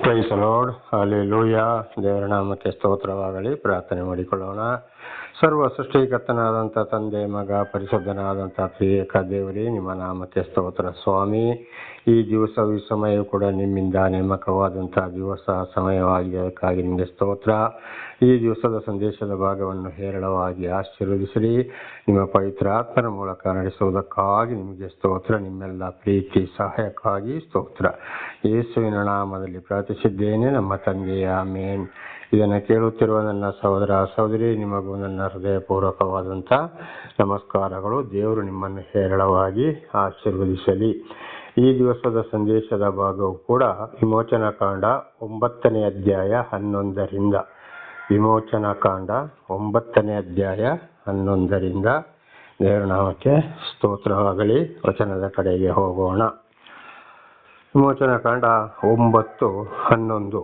Price lord, hallelujah. ದೇವರ ನಾಮಕ್ಕೆ ಸ್ತೋತ್ರವಾಗಲಿ. ಪ್ರಾರ್ಥನೆ ಮಾಡಿಕೊಳ್ಳೋಣ. ಸರ್ವ ಸೃಷ್ಟಿಕರ್ತನಾದಂಥ ತಂದೆ, ಮಗ, ಪರಿಶುದ್ಧನಾದಂಥ ತ್ರಿಯೇಕ ದೇವರೇ, ನಿಮ್ಮ ನಾಮಕ್ಕೆ ಸ್ತೋತ್ರ ಸ್ವಾಮಿ. ಈ ದಿವಸ ಈ ಸಮಯವು ಕೂಡ ನಿಮ್ಮಿಂದ ನೇಮಕವಾದಂಥ ದಿವಸ ಸಮಯವಾಗಿದ್ದಕ್ಕಾಗಿ ನಿಮಗೆ ಸ್ತೋತ್ರ. ಈ ದಿವಸದ ಸಂದೇಶದ ಭಾಗವನ್ನು ಹೇರಳವಾಗಿ ಆಶೀರ್ವದಿಸಿರಿ. ನಿಮ್ಮ ಪವಿತ್ರ ಆತ್ಮನ ಮೂಲಕ ನಡೆಸುವುದಕ್ಕಾಗಿ ನಿಮಗೆ ಸ್ತೋತ್ರ. ನಿಮ್ಮೆಲ್ಲ ಪ್ರೀತಿ ಸಹಾಯಕ್ಕಾಗಿ ಸ್ತೋತ್ರ. ಯೇಸುವಿನ ನಾಮದಲ್ಲಿ ಪ್ರಾರ್ಥಿಸಿದ್ದೇನೆ ನಮ್ಮ ತಂದೆಯ ಆಮೆನ್. ಇದನ್ನು ಕೇಳುತ್ತಿರುವ ನನ್ನ ಸಹೋದರ ಸಹೋದರಿ, ನಿಮಗೂ ನನ್ನ ಹೃದಯಪೂರ್ವಕವಾದಂಥ ನಮಸ್ಕಾರಗಳು. ದೇವರು ನಿಮ್ಮನ್ನು ಹೇರಳವಾಗಿ ಆಶೀರ್ವದಿಸಲಿ. ಈ ದಿವಸದ ಸಂದೇಶದ ಭಾಗವು ಕೂಡ ವಿಮೋಚನಾ ಕಾಂಡ 9ನೇ ಅಧ್ಯಾಯ 11ರಿಂದ. ವಿಮೋಚನಾ ಕಾಂಡ 9ನೇ ಅಧ್ಯಾಯ 11ರಿಂದ. ದೇವರ ನಾಮಕ್ಕೆ ಸ್ತೋತ್ರವಾಗಲಿ. ವಚನದ ಕಡೆಗೆ ಹೋಗೋಣ. ವಿಮೋಚನಾ ಕಾಂಡ 9:11.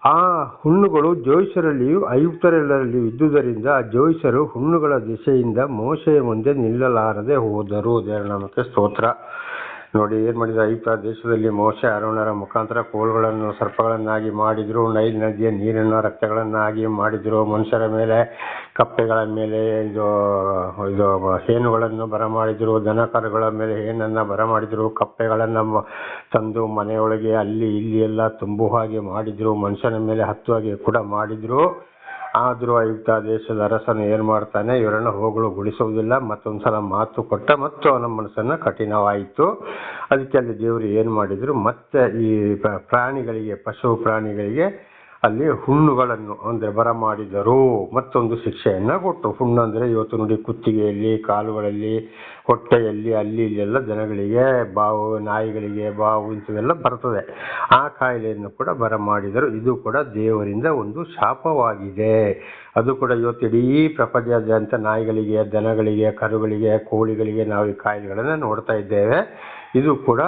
ಆ ಹುಣ್ಣುಗಳು ಜೋಯಿಸರಲ್ಲಿಯೂ ಐಗುಪ್ತರೆಲ್ಲರಲ್ಲಿಯೂ ಇದ್ದುದರಿಂದ ಜೋಯಿಸರು ಹುಣ್ಣುಗಳ ದಿಸೆಯಿಂದ ಮೋಶೆಯ ಮುಂದೆ ನಿಲ್ಲಲಾರದೆ ಹೋದರು. ದೇವರ ನಾಮಕ್ಕೆ ಸ್ತೋತ್ರ. ನೋಡಿ, ಏನು ಮಾಡಿದ್ರು, ಐಗುಪ್ತ ದೇಶದಲ್ಲಿ ಮೋಶೆ ಅರೋನರ ಮುಖಾಂತರ ಕೋಲುಗಳನ್ನು ಸರ್ಪಗಳನ್ನಾಗಿ ಮಾಡಿದ್ರು. ನೈಲ್ ನದಿಯ ನೀರನ್ನು ರಕ್ತಗಳನ್ನಾಗಿ ಮಾಡಿದ್ರು. ಮನುಷ್ಯರ ಮೇಲೆ, ಕಪ್ಪೆಗಳ ಮೇಲೆ ಇದು ಹೇನುಗಳನ್ನು ಬರಮಾಡಿದ್ರು. ದನಕರುಗಳ ಮೇಲೆ ಹೇನನ್ನು ಬರಮಾಡಿದ್ರು. ಕಪ್ಪೆಗಳನ್ನು ತಂದು ಮನೆಯೊಳಗೆ ಅಲ್ಲಿ ಇಲ್ಲಿ ಎಲ್ಲ ತುಂಬುವ ಹಾಗೆ ಮಾಡಿದ್ರು. ಮನುಷ್ಯನ ಮೇಲೆ ಹತ್ತುವಾಗೆ ಕೂಡ ಮಾಡಿದ್ರು. ಆದರೂ ಐಗುಪ್ತ ದೇಶದ ಅರಸನು ಏನು ಮಾಡ್ತಾನೆ, ಇವರನ್ನು ಹೋಗಲುಗೊಳಿಸುವುದಿಲ್ಲ. ಮತ್ತೊಂದ್ಸಲ ಮಾತು ಕೊಟ್ಟ ಮತ್ತು ಅವನ ಮನಸ್ಸನ್ನು ಕಠಿಣವಾಯಿತು. ಅದಕ್ಕೆ ಅಲ್ಲಿ ದೇವರು ಏನು ಮಾಡಿದ್ರು, ಮತ್ತೆ ಈ ಪ್ರಾಣಿಗಳಿಗೆ, ಪಶು ಪ್ರಾಣಿಗಳಿಗೆ ಅಲ್ಲಿ ಹುಣ್ಣುಗಳನ್ನು ಅಂದರೆ ಬರಮಾಡಿದರು. ಮತ್ತೊಂದು ಶಿಕ್ಷೆಯನ್ನು ಕೊಟ್ಟು, ಹುಣ್ಣು ಅಂದರೆ ಇವತ್ತು ನೋಡಿ ಕುತ್ತಿಗೆಯಲ್ಲಿ, ಕಾಲುಗಳಲ್ಲಿ, ಹೊಟ್ಟೆಯಲ್ಲಿ, ಅಲ್ಲಿ ಇಲ್ಲೆಲ್ಲ ಜನಗಳಿಗೆ ಬಾವು, ನಾಯಿಗಳಿಗೆ ಬಾವು ಇಂಥವೆಲ್ಲ ಬರ್ತದೆ. ಆ ಕಾಯಿಲೆಯನ್ನು ಕೂಡ ಬರಮಾಡಿದರು. ಇದು ಕೂಡ ದೇವರಿಂದ ಒಂದು ಶಾಪವಾಗಿದೆ. ಅದು ಕೂಡ ಇವತ್ತು ಇಡೀ ಪ್ರಪಂಚದಾದ್ಯಂತ ನಾಯಿಗಳಿಗೆ, ದನಗಳಿಗೆ, ಕರುಗಳಿಗೆ, ಕೋಳಿಗಳಿಗೆ ನಾವು ಈ ಕಾಯಿಲೆಗಳನ್ನು ನೋಡ್ತಾ ಇದ್ದೇವೆ. ಇದು ಕೂಡ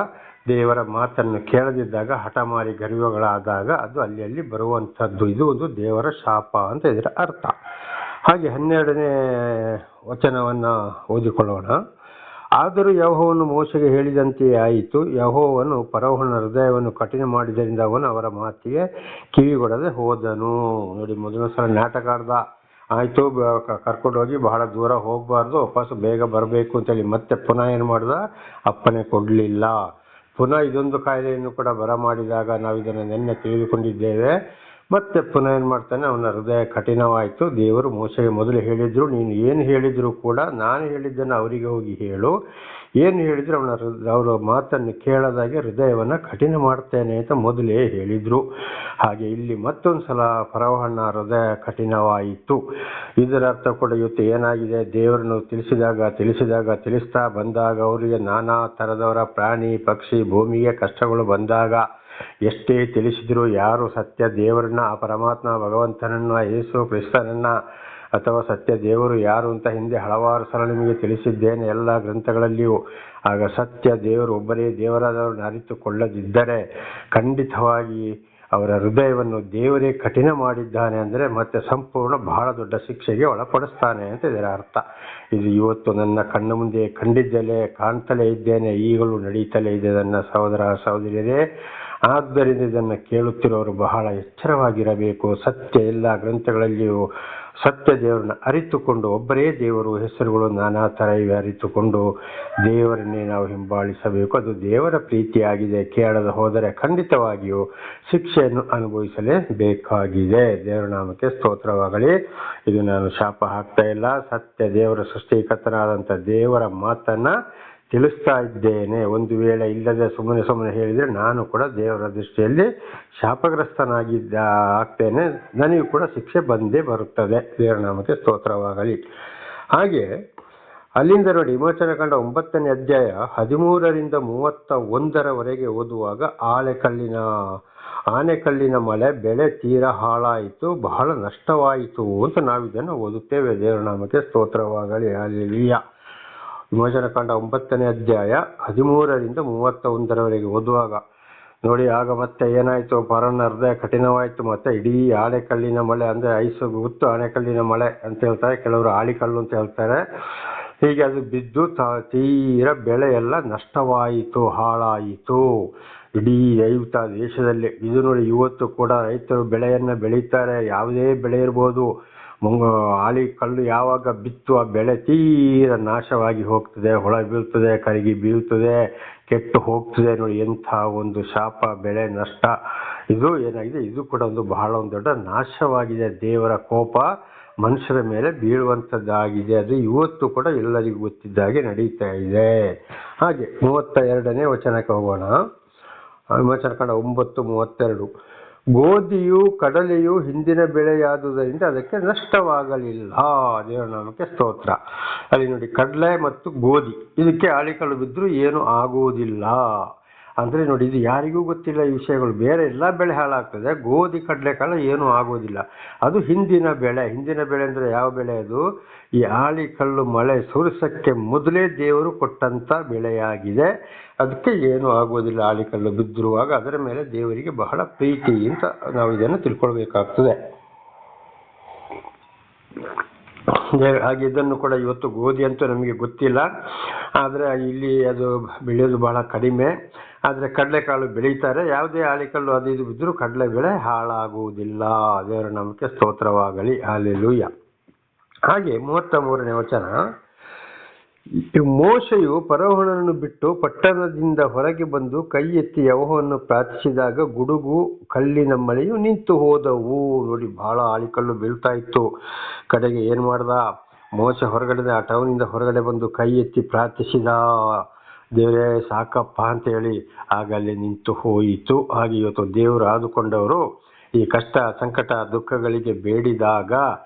ದೇವರ ಮಾತನ್ನು ಕೇಳದಿದ್ದಾಗ, ಹಠಮಾರಿ ಗರ್ವಗಳಾದಾಗ ಅದು ಅಲ್ಲಿ ಬರುವಂಥದ್ದು. ಇದು ಒಂದು ದೇವರ ಶಾಪ ಅಂತ ಇದರ ಅರ್ಥ. ಹಾಗೆ 12ನೇ ವಚನವನ್ನು ಓದಿಕೊಳ್ಳೋಣ. ಆದರೂ ಯೆಹೋವನು ಮೋಶೆಗೆ ಹೇಳಿದಂತೆಯೇ ಆಯಿತು. ಯೆಹೋವನು ಫರೋಹನ ಹೃದಯವನ್ನು ಕಠಿಣ ಮಾಡಿದ್ದರಿಂದ ಅವನು ಅವರ ಮಾತಿಗೆ ಕಿವಿಗೊಡದೆ ಹೋದನು. ನೋಡಿ, ಮೊದಲ ಸಲ ನಾಟಕ ಆಡ್ದ, ಆಯಿತು ಕರ್ಕೊಂಡು ಹೋಗಿ ಬಹಳ ದೂರ ಹೋಗಬಾರ್ದು, ವಾಪಸ್ ಬೇಗ ಬರಬೇಕು ಅಂತೇಳಿ ಮತ್ತೆ ಪುನಃ ಏನು ಮಾಡ್ದ, ಅಪ್ಪಣೆ ಕೊಡಲಿಲ್ಲ. ಪುನಃ ಇದೊಂದು ಕಾಯಿಲೆಯನ್ನು ಕೂಡ ಬರಮಾಡಿದಾಗ ನಾವು ಇದನ್ನು ನಿನ್ನೆ ತಿಳಿದುಕೊಂಡಿದ್ದೇವೆ. ಮತ್ತೆ ಪುನಃ ಏನು ಮಾಡ್ತಾನೆ, ಅವನ ಹೃದಯ ಕಠಿಣವಾಯಿತು. ದೇವರು ಮೋಶೆಗೆ ಮೊದಲು ಹೇಳಿದ್ರು, ನೀನು ಏನು ಹೇಳಿದ್ರು ಕೂಡ ನಾನು ಹೇಳಿದ್ದನ್ನು ಅವರಿಗೆ ಹೋಗಿ ಹೇಳು. ಏನು ಹೇಳಿದ್ರು ಅವರ ಮಾತನ್ನು ಕೇಳದಾಗೆ ಹೃದಯವನ್ನು ಕಠಿಣ ಮಾಡ್ತೇನೆ ಅಂತ ಮೊದಲೇ ಹೇಳಿದ್ರು. ಹಾಗೆ ಇಲ್ಲಿ ಮತ್ತೊಂದು ಸಲ ಫರೋಹನ ಹೃದಯ ಕಠಿಣವಾಯಿತು. ಇದರ ಅರ್ಥ ಕೂಡ ಇವತ್ತು ಏನಾಗಿದೆ, ದೇವರನ್ನು ತಿಳಿಸ್ತಾ ಬಂದಾಗ ಅವರಿಗೆ ನಾನಾ ಥರದವರ ಪ್ರಾಣಿ ಪಕ್ಷಿ ಭೂಮಿಗೆ ಕಷ್ಟಗಳು ಬಂದಾಗ ಎಷ್ಟೇ ತಿಳಿಸಿದ್ರು ಯಾರು ಸತ್ಯ ದೇವರನ್ನ, ಆ ಪರಮಾತ್ಮ ಭಗವಂತನನ್ನ, ಯೇಸು ಕ್ರಿಸ್ತನನ್ನ ಅಥವಾ ಸತ್ಯ ದೇವರು ಯಾರು ಅಂತ ಹಿಂದೆ ಹಲವಾರು ಸಲ ನಿಮಗೆ ತಿಳಿಸಿದ್ದೇನೆ ಎಲ್ಲ ಗ್ರಂಥಗಳಲ್ಲಿಯೂ. ಆಗ ಸತ್ಯ ದೇವರು ಒಬ್ಬರೇ ದೇವರಾದವರನ್ನು ಅರಿತುಕೊಳ್ಳದಿದ್ದರೆ ಖಂಡಿತವಾಗಿ ಅವರ ಹೃದಯವನ್ನು ದೇವರೇ ಕಠಿಣ ಮಾಡಿದ್ದಾನೆ ಅಂದರೆ ಮತ್ತೆ ಸಂಪೂರ್ಣ ಬಹಳ ದೊಡ್ಡ ಶಿಕ್ಷೆಗೆ ಒಳಪಡಿಸ್ತಾನೆ ಅಂತ ಇದರ ಅರ್ಥ. ಇದು ಇವತ್ತು ನನ್ನ ಕಣ್ಣು ಮುಂದೆ ಕಂಡಿದ್ದಲೇ ಕಾಣ್ತಲೇ ಇದ್ದೇನೆ, ಈಗಲೂ ನಡೀತಲೇ ಇದೆ ನನ್ನ ಸಹೋದರ ಸಹೋದರಿಯರೇ. ಆದ್ದರಿಂದ ಇದನ್ನು ಕೇಳುತ್ತಿರೋರು ಬಹಳ ಎಚ್ಚರವಾಗಿರಬೇಕು. ಸತ್ಯ ಎಲ್ಲ ಗ್ರಂಥಗಳಲ್ಲಿಯೂ ಸತ್ಯ ದೇವರನ್ನ ಅರಿತುಕೊಂಡು, ಒಬ್ಬರೇ ದೇವರು, ಹೆಸರುಗಳು ನಾನಾ ಥರ ಇವೆ, ಅರಿತುಕೊಂಡು ದೇವರನ್ನೇ ನಾವು ಹಿಂಬಾಲಿಸಬೇಕು. ಅದು ದೇವರ ಪ್ರೀತಿಯಾಗಿದೆ. ಕೇಳದೆ ಹೋದರೆ ಖಂಡಿತವಾಗಿಯೂ ಶಿಕ್ಷೆಯನ್ನು ಅನುಭವಿಸಲೇಬೇಕಾಗಿದೆ. ದೇವರ ನಾಮಕ್ಕೆ ಸ್ತೋತ್ರವಾಗಲಿ. ಇದು ನಾನು ಶಾಪ ಹಾಕ್ತಾ ಇಲ್ಲ, ಸತ್ಯ ದೇವರ ಸೃಷ್ಟಿಕರ್ತನಾದಂಥ ದೇವರ ಮಾತನ್ನು ತಿಳಿಸ್ತಾ ಇದ್ದೇನೆ. ಒಂದು ವೇಳೆ ಇಲ್ಲದೆ ಸುಮ್ಮನೆ ಹೇಳಿದರೆ ನಾನು ಕೂಡ ದೇವರ ದೃಷ್ಟಿಯಲ್ಲಿ ಆಗ್ತೇನೆ, ನನಗೂ ಕೂಡ ಶಿಕ್ಷೆ ಬಂದೇ ಬರುತ್ತದೆ. ದೇವರ ನಾಮಕ್ಕೆ ಸ್ತೋತ್ರವಾಗಲಿ. ಹಾಗೆ ಅಲ್ಲಿಂದ ನೋಡಿ, ವಿಮೋಚನಾ ಕಾಂಡ 9ನೇ ಅಧ್ಯಾಯ 13ರಿಂದ 31 ಓದುವಾಗ ಆನೆಕಲ್ಲಿನ ಮಳೆ ಬೆಳೆ ತೀರಾ ಹಾಳಾಯಿತು, ಬಹಳ ನಷ್ಟವಾಯಿತು ಅಂತ ನಾವಿದನ್ನು ಓದುತ್ತೇವೆ. ದೇವರ ನಾಮಕ್ಕೆ ಸ್ತೋತ್ರವಾಗಲಿ. ಹಲ್ಲೆಲೂಯಾ. ವಿಮೋಚನಾ ಕಾಂಡ 9ನೇ ಅಧ್ಯಾಯ 13ರಿಂದ 31 ಓದುವಾಗ ನೋಡಿ, ಆಗ ಮತ್ತೆ ಏನಾಯಿತು, ಫರೋಹನ ಹೃದಯ ಕಠಿಣವಾಯಿತು. ಮತ್ತೆ ಇಡೀ ಆನೆಕಲ್ಲಿನ ಮಳೆ ಅಂದರೆ ಐಸು ಗುತ್ತು ಆನೆಕಲ್ಲಿನ ಮಳೆ ಅಂತ ಹೇಳ್ತಾರೆ, ಕೆಲವರು ಆಳಿಕಲ್ಲು ಅಂತ ಹೇಳ್ತಾರೆ. ಹೀಗೆ ಅದು ಬಿದ್ದು ತೀರ ಬೆಳೆ ಎಲ್ಲ ನಷ್ಟವಾಯಿತು, ಹಾಳಾಯಿತು. ಇಡೀ ರೈತ ದೇಶದಲ್ಲಿ ಇದು ನೋಡಿ, ಇವತ್ತು ಕೂಡ ರೈತರು ಬೆಳೆಯನ್ನು ಬೆಳೀತಾರೆ. ಯಾವುದೇ ಬೆಳೆ ಇರ್ಬೋದು, ಆಳಿ ಕಲ್ಲು ಯಾವಾಗ ಬಿತ್ತು ಆ ಬೆಳೆ ತೀರ ನಾಶವಾಗಿ ಹೋಗ್ತದೆ, ಹೊಳ ಬೀಳ್ತದೆ, ಕರಗಿ ಬೀಳ್ತದೆ, ಕೆಟ್ಟು ಹೋಗ್ತದೆ. ನೋಡಿ ಎಂಥ ಒಂದು ಶಾಪ, ಬೆಳೆ ನಷ್ಟ. ಇದು ಏನಾಗಿದೆ, ಇದು ಕೂಡ ಬಹಳ ದೊಡ್ಡ ನಾಶವಾಗಿದೆ. ದೇವರ ಕೋಪ ಮನುಷ್ಯರ ಮೇಲೆ ಬೀಳುವಂಥದ್ದಾಗಿದೆ. ಅದು ಇವತ್ತು ಕೂಡ ಎಲ್ಲರಿಗೂ ಗೊತ್ತಿದ್ದಾಗೆ ನಡೀತಾ ಇದೆ. ಹಾಗೆ 32ನೇ ವಚನಕ್ಕೆ ಹೋಗೋಣ. ವಚನ ಕಂಡ 9:32. ಗೋಧಿಯು ಕಡಲೆಯು ಹಿಂದಿನ ಬೆಳೆಯಾದುದರಿಂದ ಅದಕ್ಕೆ ನಷ್ಟವಾಗಲಿಲ್ಲ. ದೇವರ ನಾಮಕ್ಕೆ ಸ್ತೋತ್ರ. ಅಲ್ಲಿ ನೋಡಿ, ಕಡಲೆ ಮತ್ತು ಗೋಧಿ ಇದಕ್ಕೆ ಆಳಿಕಲ್ಲು ಬಿದ್ದರೂ ಏನು ಆಗುವುದಿಲ್ಲ ಅಂದರೆ ನೋಡಿ, ಇದು ಯಾರಿಗೂ ಗೊತ್ತಿಲ್ಲ ಈ ವಿಷಯಗಳು. ಬೇರೆ ಎಲ್ಲ ಬೆಳೆ ಹಾಳಾಗ್ತದೆ, ಗೋಧಿ ಕಡಲೆಕಾಳು ಏನೂ ಆಗೋದಿಲ್ಲ. ಅದು ಹಿಂದಿನ ಬೆಳೆ. ಹಿಂದಿನ ಬೆಳೆ ಅಂದರೆ ಯಾವ ಬೆಳೆ ಅದು? ಈ ಆಳಿಕಲ್ಲು ಮಳೆ ಸುರಿಸಕ್ಕೆ ಮೊದಲೇ ದೇವರು ಕೊಟ್ಟಂಥ ಬೆಳೆಯಾಗಿದೆ. ಅದಕ್ಕೆ ಏನೂ ಆಗೋದಿಲ್ಲ. ಆಳಿಕಲ್ಲು ಬಿದ್ದಿರುವಾಗ ಅದರ ಮೇಲೆ ದೇವರಿಗೆ ಬಹಳ ಪ್ರೀತಿ ಅಂತ ನಾವು ಇದನ್ನು ತಿಳ್ಕೊಳ್ಬೇಕಾಗ್ತದೆ. ಹಾಗೆ ಇದನ್ನು ಕೂಡ ಇವತ್ತು ಗೋಧಿ ಅಂತೂ ನಮಗೆ ಗೊತ್ತಿಲ್ಲ, ಆದರೆ ಇಲ್ಲಿ ಅದು ಬೆಳೆಯೋದು ಬಹಳ ಕಡಿಮೆ. ಆದರೆ ಕಡಲೆಕಾಳು ಬೆಳೀತಾರೆ. ಯಾವುದೇ ಆಳಿಕಲ್ಲು ಅದು ಇದು ಬಿದ್ದರೂ ಕಡಲೆ ಬೆಳೆ ಹಾಳಾಗುವುದಿಲ್ಲ. ದೇವರ ನಾಮಕ್ಕೆ ಸ್ತೋತ್ರವಾಗಲಿ. ಹಲ್ಲೆಲೂಯಾ. ಹಾಗೆ 33ನೇ ವಚನ. ಮೋಶೆಯು ಫರೋಹನನ್ನು ಬಿಟ್ಟು ಪಟ್ಟಣದಿಂದ ಹೊರಗೆ ಬಂದು ಕೈ ಎತ್ತಿ ಯೆಹೋವನನ್ನು ಪ್ರಾರ್ಥಿಸಿದಾಗ ಗುಡುಗು ಕಲ್ಲಿನ ಮಳೆಯು ನಿಂತು ಹೋದವು. ನೋಡಿ, ಬಹಳ ಆಳಿಕಲ್ಲು ಬೀಳ್ತಾ ಇತ್ತು. ಕಡೆಗೆ ಏನು ಮಾಡ್ದ ಮೋಶೆ? ಹೊರಗಡೆ ಆ ಟೌನಿಂದ ಹೊರಗಡೆ ಬಂದು ಕೈ ಎತ್ತಿ ಪ್ರಾರ್ಥಿಸಿದ, ದೇವರೇ ಸಾಕಪ್ಪ ಅಂತ ಹೇಳಿ. ಆಗ ಅಲ್ಲಿ ನಿಂತು ಹೋಯಿತು. ಹಾಗೆ ಇವತ್ತು ದೇವರು ಆದುಕೊಂಡವರು ಈ ಕಷ್ಟ, ಸಂಕಟ, ದುಃಖಗಳಿಗೆ ಬೇಡಿದಾಗ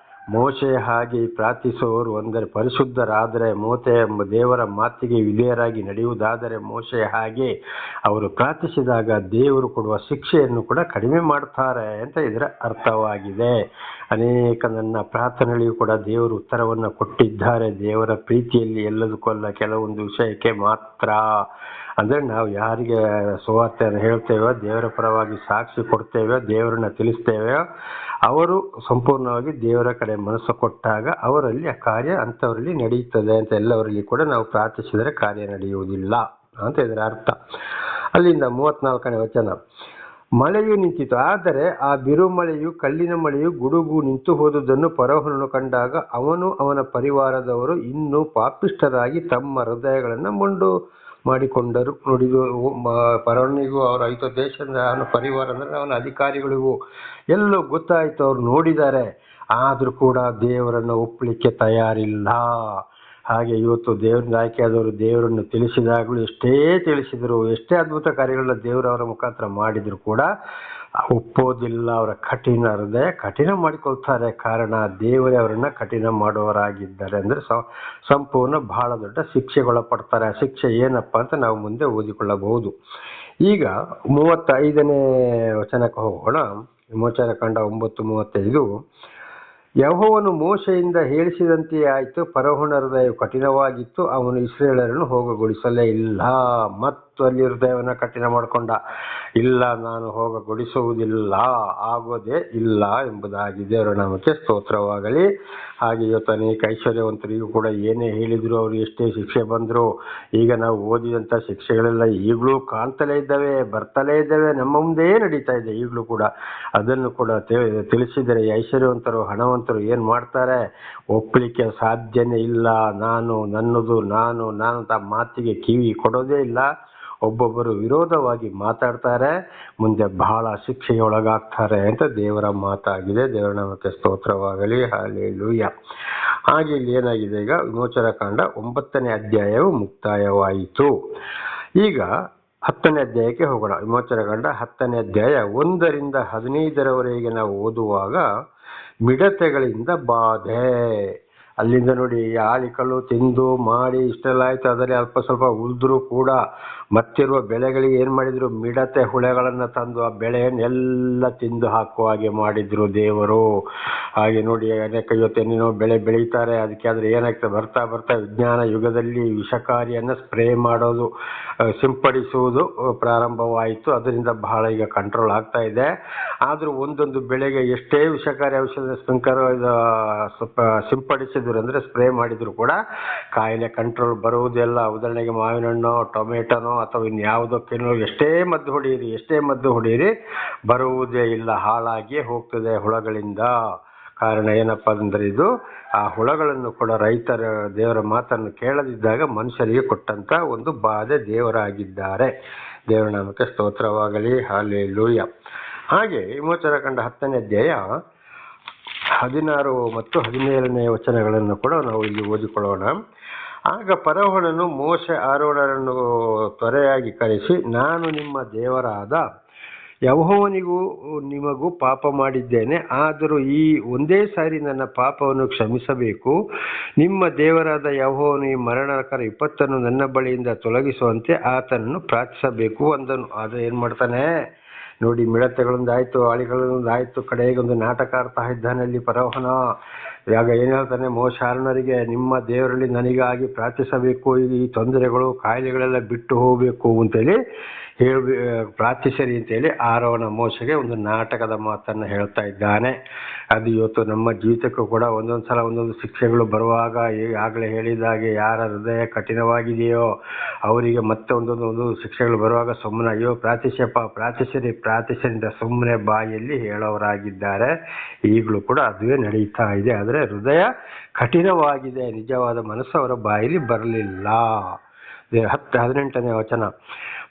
ಮೋಶೆ ಹಾಗೆ ಪ್ರಾರ್ಥಿಸುವವರು, ಅಂದರೆ ಪರಿಶುದ್ಧರಾದರೆ, ಮೋಶೆ ಎಂಬ ದೇವರ ಮಾತಿಗೆ ವಿಧೇಯರಾಗಿ ನಡೆಯುವುದಾದರೆ, ಮೋಶೆ ಹಾಗೆ ಅವರು ಪ್ರಾರ್ಥಿಸಿದಾಗ ದೇವರು ಕೊಡುವ ಶಿಕ್ಷೆಯನ್ನು ಕೂಡ ಕಡಿಮೆ ಮಾಡ್ತಾರೆ ಅಂತ ಇದರ ಅರ್ಥವಾಗಿದೆ. ಅನೇಕ ನನ್ನ ಪ್ರಾರ್ಥನೆಗಳಿಗೂ ಕೂಡ ದೇವರು ಉತ್ತರವನ್ನು ಕೊಟ್ಟಿದ್ದಾರೆ. ದೇವರ ಪ್ರೀತಿಯಲ್ಲಿ ಎಲ್ಲದಕ್ಕಲ್ಲ, ಕೆಲವೊಂದು ವಿಷಯಕ್ಕೆ ಮಾತ್ರ. ಅಂದರೆ ನಾವು ಯಾರಿಗೆ ಸುವಾರ್ತೆಯನ್ನು ಹೇಳ್ತೇವೋ, ದೇವರ ಪರವಾಗಿ ಸಾಕ್ಷಿ ಕೊಡ್ತೇವೆ, ದೇವರನ್ನ ತಿಳಿಸ್ತೇವೆ, ಅವರು ಸಂಪೂರ್ಣವಾಗಿ ದೇವರ ಕಡೆ ಮನಸ್ಸು ಕೊಟ್ಟಾಗ ಅವರಲ್ಲಿ ಆ ಕಾರ್ಯ ಅಂಥವರಲ್ಲಿ ನಡೆಯುತ್ತದೆ ಅಂತ. ಎಲ್ಲವರಲ್ಲಿ ಕೂಡ ನಾವು ಪ್ರಾರ್ಥಿಸಿದರೆ ಕಾರ್ಯ ನಡೆಯುವುದಿಲ್ಲ ಅಂತ ಇದರ ಅರ್ಥ. ಅಲ್ಲಿಂದ 34ನೇ ವಚನ. ಮಳೆಯು ನಿಂತಿತು, ಆದರೆ ಆ ಬಿರುಮಳೆಯು ಕಲ್ಲಿನ ಮಳೆಯು ಗುಡುಗು ನಿಂತು ಹೋದುದನ್ನು ಫರೋಹನನು ಕಂಡಾಗ ಅವನು ಅವನ ಪರಿವಾರದವರು ಇನ್ನೂ ಪಾಪಿಷ್ಠರಾಗಿ ತಮ್ಮ ಹೃದಯಗಳನ್ನು ಮೊಂಡು ಮಾಡಿಕೊಂಡರು. ನೋಡಿದು, ಫರೋಹನಿಗೂ ಅವರ 5 ದೇಶದ ಅವನ ಪರಿವಾರ ಅಂದರೆ ಅವನ ಅಧಿಕಾರಿಗಳಿಗೂ ಎಲ್ಲೋ ಗೊತ್ತಾಯಿತು, ಅವ್ರು ನೋಡಿದ್ದಾರೆ, ಆದರೂ ಕೂಡ ದೇವರನ್ನು ಒಪ್ಪಲಿಕ್ಕೆ ತಯಾರಿಲ್ಲ. ಹಾಗೆ ಇವತ್ತು ದೇವರಿಂದ ಆಯ್ಕೆಯಾದವರು ದೇವರನ್ನು ತಿಳಿಸಿದಾಗಲೂ ಎಷ್ಟೇ ತಿಳಿಸಿದರು, ಎಷ್ಟೇ ಅದ್ಭುತ ಕಾರ್ಯಗಳನ್ನ ದೇವರವರ ಮುಖಾಂತರ ಮಾಡಿದ್ರು ಕೂಡ ಒಪ್ಪೋದಿಲ್ಲ. ಅವರ ಕಠಿಣ ಹೃದಯ ಕಠಿಣ ಮಾಡಿಕೊಳ್ತಾರೆ. ಕಾರಣ ದೇವರೇ ಅವರನ್ನು ಕಠಿಣ ಮಾಡುವವರಾಗಿದ್ದಾರೆ. ಅಂದರೆ ಸಂಪೂರ್ಣ ಬಹಳ ದೊಡ್ಡ ಶಿಕ್ಷೆಗೊಳಪಡ್ತಾರೆ. ಆ ಶಿಕ್ಷೆ ಏನಪ್ಪ ಅಂತ ನಾವು ಮುಂದೆ ಓದಿಕೊಳ್ಳಬಹುದು. ಈಗ 35ನೇ ವಚನಕ್ಕೆ ಹೋಗೋಣ. ವಿಮೋಚನ ಕಂಡ 9:35. ಯೆಹೋವನು ಮೋಶೆಯಿಂದ ಹೇಳಿಸಿದಂತೆಯೇ ಆಯಿತು. ಫರೋಹನ ಹೃದಯ ಕಠಿಣವಾಗಿತ್ತು, ಅವನು ಇಸ್ರಾಯೇಲರನ್ನು ಹೋಗಗೊಡಿಸಲೇ ಇಲ್ಲ. ಮತ್ತು ಅಲ್ಲಿ ಹೃದಯವನ್ನು ಕಠಿಣ ಮಾಡಿಕೊಂಡ. ಇಲ್ಲ, ನಾನು ಹೋಗಗೊಡಿಸುವುದಿಲ್ಲ, ಆಗೋದೇ ಇಲ್ಲ ಎಂಬುದಾಗಿ ದೇವರ ನಾಮಕ್ಕೆ ಸ್ತೋತ್ರವಾಗಲಿ. ಹಾಗೆ ಇವತ್ತು ಅನೇಕ ಐಶ್ವರ್ಯವಂತರಿಗೂ ಕೂಡ ಏನೇ ಹೇಳಿದ್ರು, ಅವರು ಎಷ್ಟೇ ಶಿಕ್ಷೆ ಬಂದರು, ಈಗ ನಾವು ಓದಿದಂಥ ಶಿಕ್ಷೆಗಳೆಲ್ಲ ಈಗಲೂ ಕಾಣ್ತಲೇ ಇದ್ದಾವೆ, ಬರ್ತಲೇ ಇದ್ದಾವೆ, ನಮ್ಮ ಮುಂದೆ ನಡೀತಾ ಇದೆ ಈಗಲೂ ಕೂಡ. ಅದನ್ನು ಕೂಡ ತಿಳಿಸಿದರೆ ಐಶ್ವರ್ಯವಂತರು, ಹಣವಂತರು ಏನು ಮಾಡ್ತಾರೆ? ಒಪ್ಪಲಿಕ್ಕೆ ಸಾಧ್ಯನೇ ಇಲ್ಲ. ನಾನು ನನ್ನದು, ನಾನು ಅಂತ ಮಾತಿಗೆ ಕಿವಿ ಕೊಡೋದೇ ಇಲ್ಲ. ಒಬ್ಬೊಬ್ಬರು ವಿರೋಧವಾಗಿ ಮಾತಾಡ್ತಾರೆ, ಮುಂದೆ ಬಹಳ ಶಿಕ್ಷೆಗೆ ಒಳಗಾಗ್ತಾರೆ ಅಂತ ದೇವರ ಮಾತಾಗಿದೆ. ದೇವರ ನಾಮಕ್ಕೆ ಸ್ತೋತ್ರವಾಗಲಿ. ಹಲ್ಲೆಲೂಯಾ. ಹಾಗೆ ಇಲ್ಲಿ ಏನಾಗಿದೆ, ಈಗ ವಿಮೋಚನ ಕಾಂಡ 9ನೇ ಅಧ್ಯಾಯವು ಮುಕ್ತಾಯವಾಯಿತು. ಈಗ 10ನೇ ಅಧ್ಯಾಯಕ್ಕೆ ಹೋಗೋಣ. ವಿಮೋಚನ ಕಾಂಡ 10ನೇ ಅಧ್ಯಾಯ 1ರಿಂದ 15ರವರೆಗೆ ನಾವು ಓದುವಾಗ ಮಿಡತೆಗಳಿಂದ ಬಾಧೆ. ಅಲ್ಲಿಂದ ನೋಡಿ, ಆಳಿಕಲ್ಲು ತಿಂದು ಮಾಡಿ ಇಷ್ಟೆಲ್ಲ ಆಯ್ತು, ಅದರಲ್ಲಿ ಅಲ್ಪ ಸ್ವಲ್ಪ ಉಳಿದ್ರೂ ಕೂಡ ಮತ್ತಿರುವ ಬೆಳೆಗಳಿಗೆ ಏನು ಮಾಡಿದ್ರು, ಮಿಡತೆ ಹುಳೆಗಳನ್ನು ತಂದು ಆ ಬೆಳೆಯನ್ನೆಲ್ಲ ತಿಂದು ಹಾಕುವ ಹಾಗೆ ಮಾಡಿದ್ರು ದೇವರು. ಹಾಗೆ ನೋಡಿ, ಅನೇಕ ಇವತ್ತೇನೇನೋ ಬೆಳೆ ಬೆಳೀತಾರೆ, ಅದಕ್ಕೆ ಆದರೆ ಏನಾಗ್ತದೆ, ಬರ್ತಾ ಬರ್ತಾ ವಿಜ್ಞಾನ ಯುಗದಲ್ಲಿ ವಿಷಕಾರಿಯನ್ನು ಸ್ಪ್ರೇ ಮಾಡೋದು, ಸಿಂಪಡಿಸುವುದು ಪ್ರಾರಂಭವಾಯಿತು. ಅದರಿಂದ ಬಹಳ ಈಗ ಕಂಟ್ರೋಲ್ ಆಗ್ತಾ ಇದೆ. ಆದರೂ ಒಂದೊಂದು ಬೆಳೆಗೆ ಎಷ್ಟೇ ವಿಷಕಾರಿ ಔಷಧ ಸಿಂಪಡಿಸಿದ್ರು ಅಂದರೆ ಸ್ಪ್ರೇ ಮಾಡಿದ್ರು ಕೂಡ ಕಾಯಿಲೆ ಕಂಟ್ರೋಲ್ ಬರುವುದಿಲ್ಲ. ಉದಾಹರಣೆಗೆ ಮಾವಿನ ಹಣ್ಣು, ಟೊಮೆಟೊನೋ ಅಥವಾ ಇನ್ಯಾವುದಕ್ಕೇನೋ ಎಷ್ಟೇ ಮದ್ದು ಹೊಡೆಯಿರಿ ಬರುವುದೇ ಇಲ್ಲ, ಹಾಳಾಗಿಯೇ ಹೋಗ್ತದೆ ಹುಳಗಳಿಂದ. ಕಾರಣ ಏನಪ್ಪ ಅಂದರೆ ಇದು ಆ ಹುಳಗಳನ್ನು ಕೂಡ ರೈತರ ದೇವರ ಮಾತನ್ನು ಕೇಳದಿದ್ದಾಗ ಮನುಷ್ಯರಿಗೆ ಕೊಟ್ಟಂತ ಒಂದು ಬಾಧೆ ದೇವರಾಗಿದ್ದಾರೆ. ದೇವರ ನಾಮಕ್ಕೆ ಸ್ತೋತ್ರವಾಗಲಿ. ಹಲ್ಲೆಲೂಯಾ. ಹಾಗೆ ವಿಮೋಚನಕಾಂಡ 10ನೇ ಅಧ್ಯಾಯ 16 ಮತ್ತು 17ನೇ ವಚನಗಳನ್ನು ಕೂಡ ನಾವು ಇಲ್ಲಿ ಓದಿಕೊಳ್ಳೋಣ. ಆಗ ಫರೋಹನು ಮೋಶೆ ಆರೋನರನ್ನು ತ್ವರೆಯಾಗಿ ಕರೆಸಿ, ನಾನು ನಿಮ್ಮ ದೇವರಾದ ಯೆಹೋವನಿಗೂ ನಿಮಗೂ ಪಾಪ ಮಾಡಿದ್ದೇನೆ, ಆದರೂ ಈ ಒಂದೇ ಸಾರಿ ನನ್ನ ಪಾಪವನ್ನು ಕ್ಷಮಿಸಬೇಕು. ನಿಮ್ಮ ದೇವರಾದ ಯೆಹೋವನು ಈ ಮರಣಕರ ವಿಪತ್ತನ್ನು ನನ್ನ ಬಳಿಯಿಂದ ತೊಲಗಿಸುವಂತೆ ಆತನನ್ನು ಪ್ರಾರ್ಥಿಸಬೇಕು ಅಂದನು. ಆದರೆ ಏನು ಮಾಡ್ತಾನೆ ನೋಡಿ, ಮಿಡತೆಗಳೊಂದಾಯ್ತು, ಆಳಿಗಳೊಂದಾಯ್ತು, ಕಡೆಗೆ ಒಂದು ನಾಟಕ ಆಡ್ತಾ ಇದ್ದಾನೆ ಅಲ್ಲಿ ಫರೋಹನ. ಆಗ ಏನು ಹೇಳ್ತಾನೆ, ಮೋಶೆ ಆರೋನರಿಗೆ ನಿಮ್ಮ ದೇವರಲ್ಲಿ ನನಗಾಗಿ ಪ್ರಾರ್ಥಿಸಬೇಕು, ಈ ತೊಂದರೆಗಳು ಕಾಯಿಲೆಗಳೆಲ್ಲ ಬಿಟ್ಟು ಹೋಗಬೇಕು ಅಂತೇಳಿ ಪ್ರಾರ್ಥಿಸರಿ ಅಂತೇಳಿ ಆರೋನ ಮೋಶೆಗೆ ಒಂದು ನಾಟಕದ ಮಾತನ್ನು ಹೇಳ್ತಾ ಇದ್ದಾನೆ. ಅದು ಇವತ್ತು ನಮ್ಮ ಜೀವಿತಕ್ಕೂ ಕೂಡ ಒಂದೊಂದು ಸಲ ಒಂದೊಂದು ಶಿಕ್ಷೆಗಳು ಬರುವಾಗ ಆಗಲೇ ಹೇಳಿದಾಗೆ ಯಾರ ಹೃದಯ ಕಠಿಣವಾಗಿದೆಯೋ ಅವರಿಗೆ ಮತ್ತೆ ಒಂದೊಂದು ಶಿಕ್ಷೆಗಳು ಬರುವಾಗ ಸುಮ್ಮನೆ ಅಯ್ಯೋ ಪ್ರಾರ್ಥಿಸಿರಿ ಅಂತ ಸುಮ್ಮನೆ ಬಾಯಲ್ಲಿ ಹೇಳೋರಾಗಿದ್ದಾರೆ. ಈಗಲೂ ಕೂಡ ಅದುವೇ ನಡೀತಾ ಇದೆ. ಆದರೆ ಹೃದಯ ಕಠಿಣವಾಗಿದೆ, ನಿಜವಾದ ಮನಸ್ಸು ಅವರ ಬಾಯಲ್ಲಿ ಬರಲಿಲ್ಲ. 18ನೇ ವಚನ.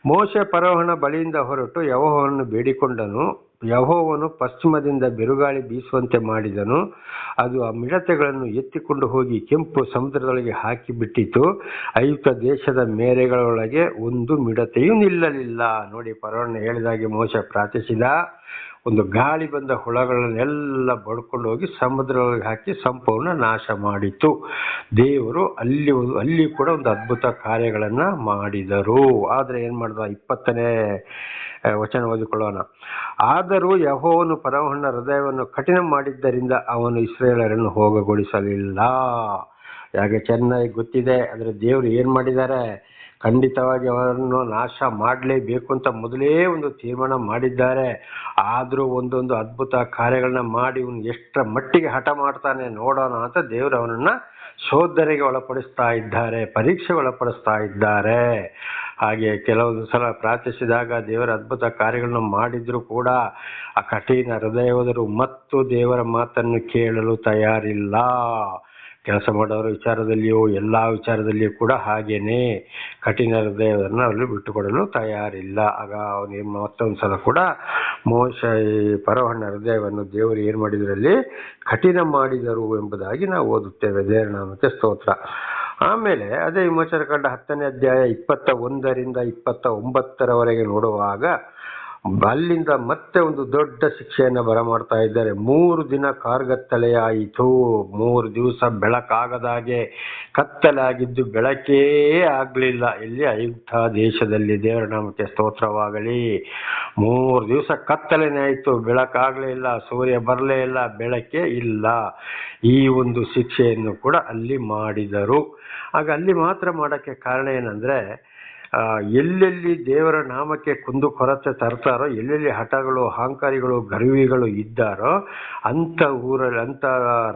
ಮೋಶೆ ಫರೋಹನ ಬಳಿಯಿಂದ ಹೊರಟು ಯೆಹೋವನನ್ನು ಬೇಡಿಕೊಂಡನು. ಯೆಹೋವನು ಪಶ್ಚಿಮದಿಂದ ಬಿರುಗಾಳಿ ಬೀಸುವಂತೆ ಮಾಡಿದನು. ಅದು ಆ ಮಿಡತೆಗಳನ್ನು ಎತ್ತಿಕೊಂಡು ಹೋಗಿ ಕೆಂಪು ಸಮುದ್ರದೊಳಗೆ ಹಾಕಿಬಿಟ್ಟಿತು. ಐಗುಪ್ತ ದೇಶದ ಮೇರೆಗಳೊಳಗೆ ಒಂದು ಮಿಡತೆಯೂ ನಿಲ್ಲಲಿಲ್ಲ. ನೋಡಿ, ಫರೋಹನ ಹೇಳಿದಾಗೆ ಮೋಶೆ ಪ್ರಾರ್ಥಿಸಿದ. ಒಂದು ಗಾಳಿ ಬಂದ ಹುಳಗಳನ್ನೆಲ್ಲ ಬಡ್ಕೊಂಡು ಹೋಗಿ ಸಮುದ್ರದೊಳಗೆ ಹಾಕಿ ಸಂಪೂರ್ಣ ನಾಶ ಮಾಡಿತು. ದೇವರು ಅಲ್ಲಿ ಕೂಡ ಒಂದು ಅದ್ಭುತ ಕಾರ್ಯಗಳನ್ನು ಮಾಡಿದರು. ಆದರೆ ಏನು ಮಾಡಿದ, 20ನೇ ವಚನ ಓದಿಕೊಳ್ಳೋಣ. ಆದರೂ ಯೆಹೋವನು ಫರೋಹನ ಹೃದಯವನ್ನು ಕಠಿಣ ಮಾಡಿದ್ದರಿಂದ ಅವನು ಇಸ್ರಾಯೇಲರನ್ನು ಹೋಗಗೊಳಿಸಲಿಲ್ಲ. ಯಾಕೆ ಚೆನ್ನಾಗಿ ಗೊತ್ತಿದೆ. ಅಂದರೆ ದೇವರು ಏನು ಮಾಡಿದ್ದಾರೆ, ಖಂಡಿತವಾಗಿ ಅವರನ್ನು ನಾಶ ಮಾಡಲೇಬೇಕು ಅಂತ ಮೊದಲೇ ಒಂದು ತೀರ್ಮಾನ ಮಾಡಿದ್ದಾರೆ. ಆದರೂ ಒಂದೊಂದು ಅದ್ಭುತ ಕಾರ್ಯಗಳನ್ನ ಮಾಡಿ ಇವನು ಎಷ್ಟರ ಮಟ್ಟಿಗೆ ಹಠ ಮಾಡ್ತಾನೆ ನೋಡೋಣ ಅಂತ ದೇವರು ಅವನನ್ನು ಶೋಧನೆಗೆ ಒಳಪಡಿಸ್ತಾ ಇದ್ದಾರೆ, ಪರೀಕ್ಷೆಗೆ ಒಳಪಡಿಸ್ತಾ ಇದ್ದಾರೆ. ಹಾಗೆ ಕೆಲವೊಂದು ಸಲ ಪ್ರಾರ್ಥಿಸಿದಾಗ ದೇವರ ಅದ್ಭುತ ಕಾರ್ಯಗಳನ್ನು ಮಾಡಿದ್ರು ಕೂಡ ಆ ಕಠಿಣ ಹೃದಯವಾದರು ಮತ್ತು ದೇವರ ಮಾತನ್ನು ಕೇಳಲು ತಯಾರಿಲ್ಲ. ಕೆಲಸ ಮಾಡೋರ ವಿಚಾರದಲ್ಲಿಯೂ ಎಲ್ಲ ವಿಚಾರದಲ್ಲಿಯೂ ಕೂಡ ಹಾಗೇನೆ ಕಠಿಣ ಹೃದಯವನ್ನು ಅವರು ಬಿಟ್ಟುಕೊಡಲು ತಯಾರಿಲ್ಲ. ಆಗ ಅವನು ಮತ್ತೊಂದು ಸಲ ಕೂಡ ಮೋಶೆ ಫರೋಹನ ಹೃದಯವನ್ನು ದೇವರು ಏನು ಮಾಡಿದ್ರಲ್ಲಿ ಕಠಿಣ ಮಾಡಿದರು ಎಂಬುದಾಗಿ ನಾವು ಓದುತ್ತೇವೆ. ದೇವರ ನಾಮಕ್ಕೆ ಸ್ತೋತ್ರ. ಆಮೇಲೆ ಅದೇ ವಿಮೋಚನಕಾಂಡ 10ನೇ ಅಧ್ಯಾಯ 21ರಿಂದ 29ರವರೆಗೆ ನೋಡುವಾಗ ಅಲ್ಲಿಂದ ಮತ್ತೆ ಒಂದು ದೊಡ್ಡ ಶಿಕ್ಷೆಯನ್ನು ಬರಮಾಡ್ತಾ ಇದ್ದಾರೆ. 3 ದಿನ ಕಾರ್ಗತ್ತಲೆಯಾಯಿತು. 3 ದಿವಸ ಬೆಳಕಾಗದಾಗೆ ಕತ್ತಲಾಗಿದ್ದು ಬೆಳಕೇ ಆಗಲಿಲ್ಲ. ಇಲ್ಲಿ ಐಗುಪ್ತ ದೇಶದಲ್ಲಿ. ದೇವರ ನಾಮಕ್ಕೆ ಸ್ತೋತ್ರವಾಗಲಿ. 3 ದಿವಸ ಕತ್ತಲೆನೇ ಆಯಿತು, ಬೆಳಕಾಗಲೇ ಇಲ್ಲ, ಸೂರ್ಯ ಬರಲೇ ಇಲ್ಲ, ಬೆಳಕೇ ಇಲ್ಲ. ಈ ಒಂದು ಶಿಕ್ಷೆಯನ್ನು ಕೂಡ ಅಲ್ಲಿ ಮಾಡಿದರು. ಆಗ ಅಲ್ಲಿ ಮಾತ್ರ ಮಾಡೋಕ್ಕೆ ಕಾರಣ ಏನಂದರೆ, ಎಲ್ಲೆಲ್ಲಿ ದೇವರ ನಾಮಕ್ಕೆ ಕುಂದು ಕೊರತೆ ತರ್ತಾರೋ, ಎಲ್ಲೆಲ್ಲಿ ಹಠಗಳು, ಅಹಂಕಾರಿಗಳು, ಗರ್ವಿಗಳು ಇದ್ದಾರೋ ಅಂಥ ಊರಲ್ಲಿ, ಅಂಥ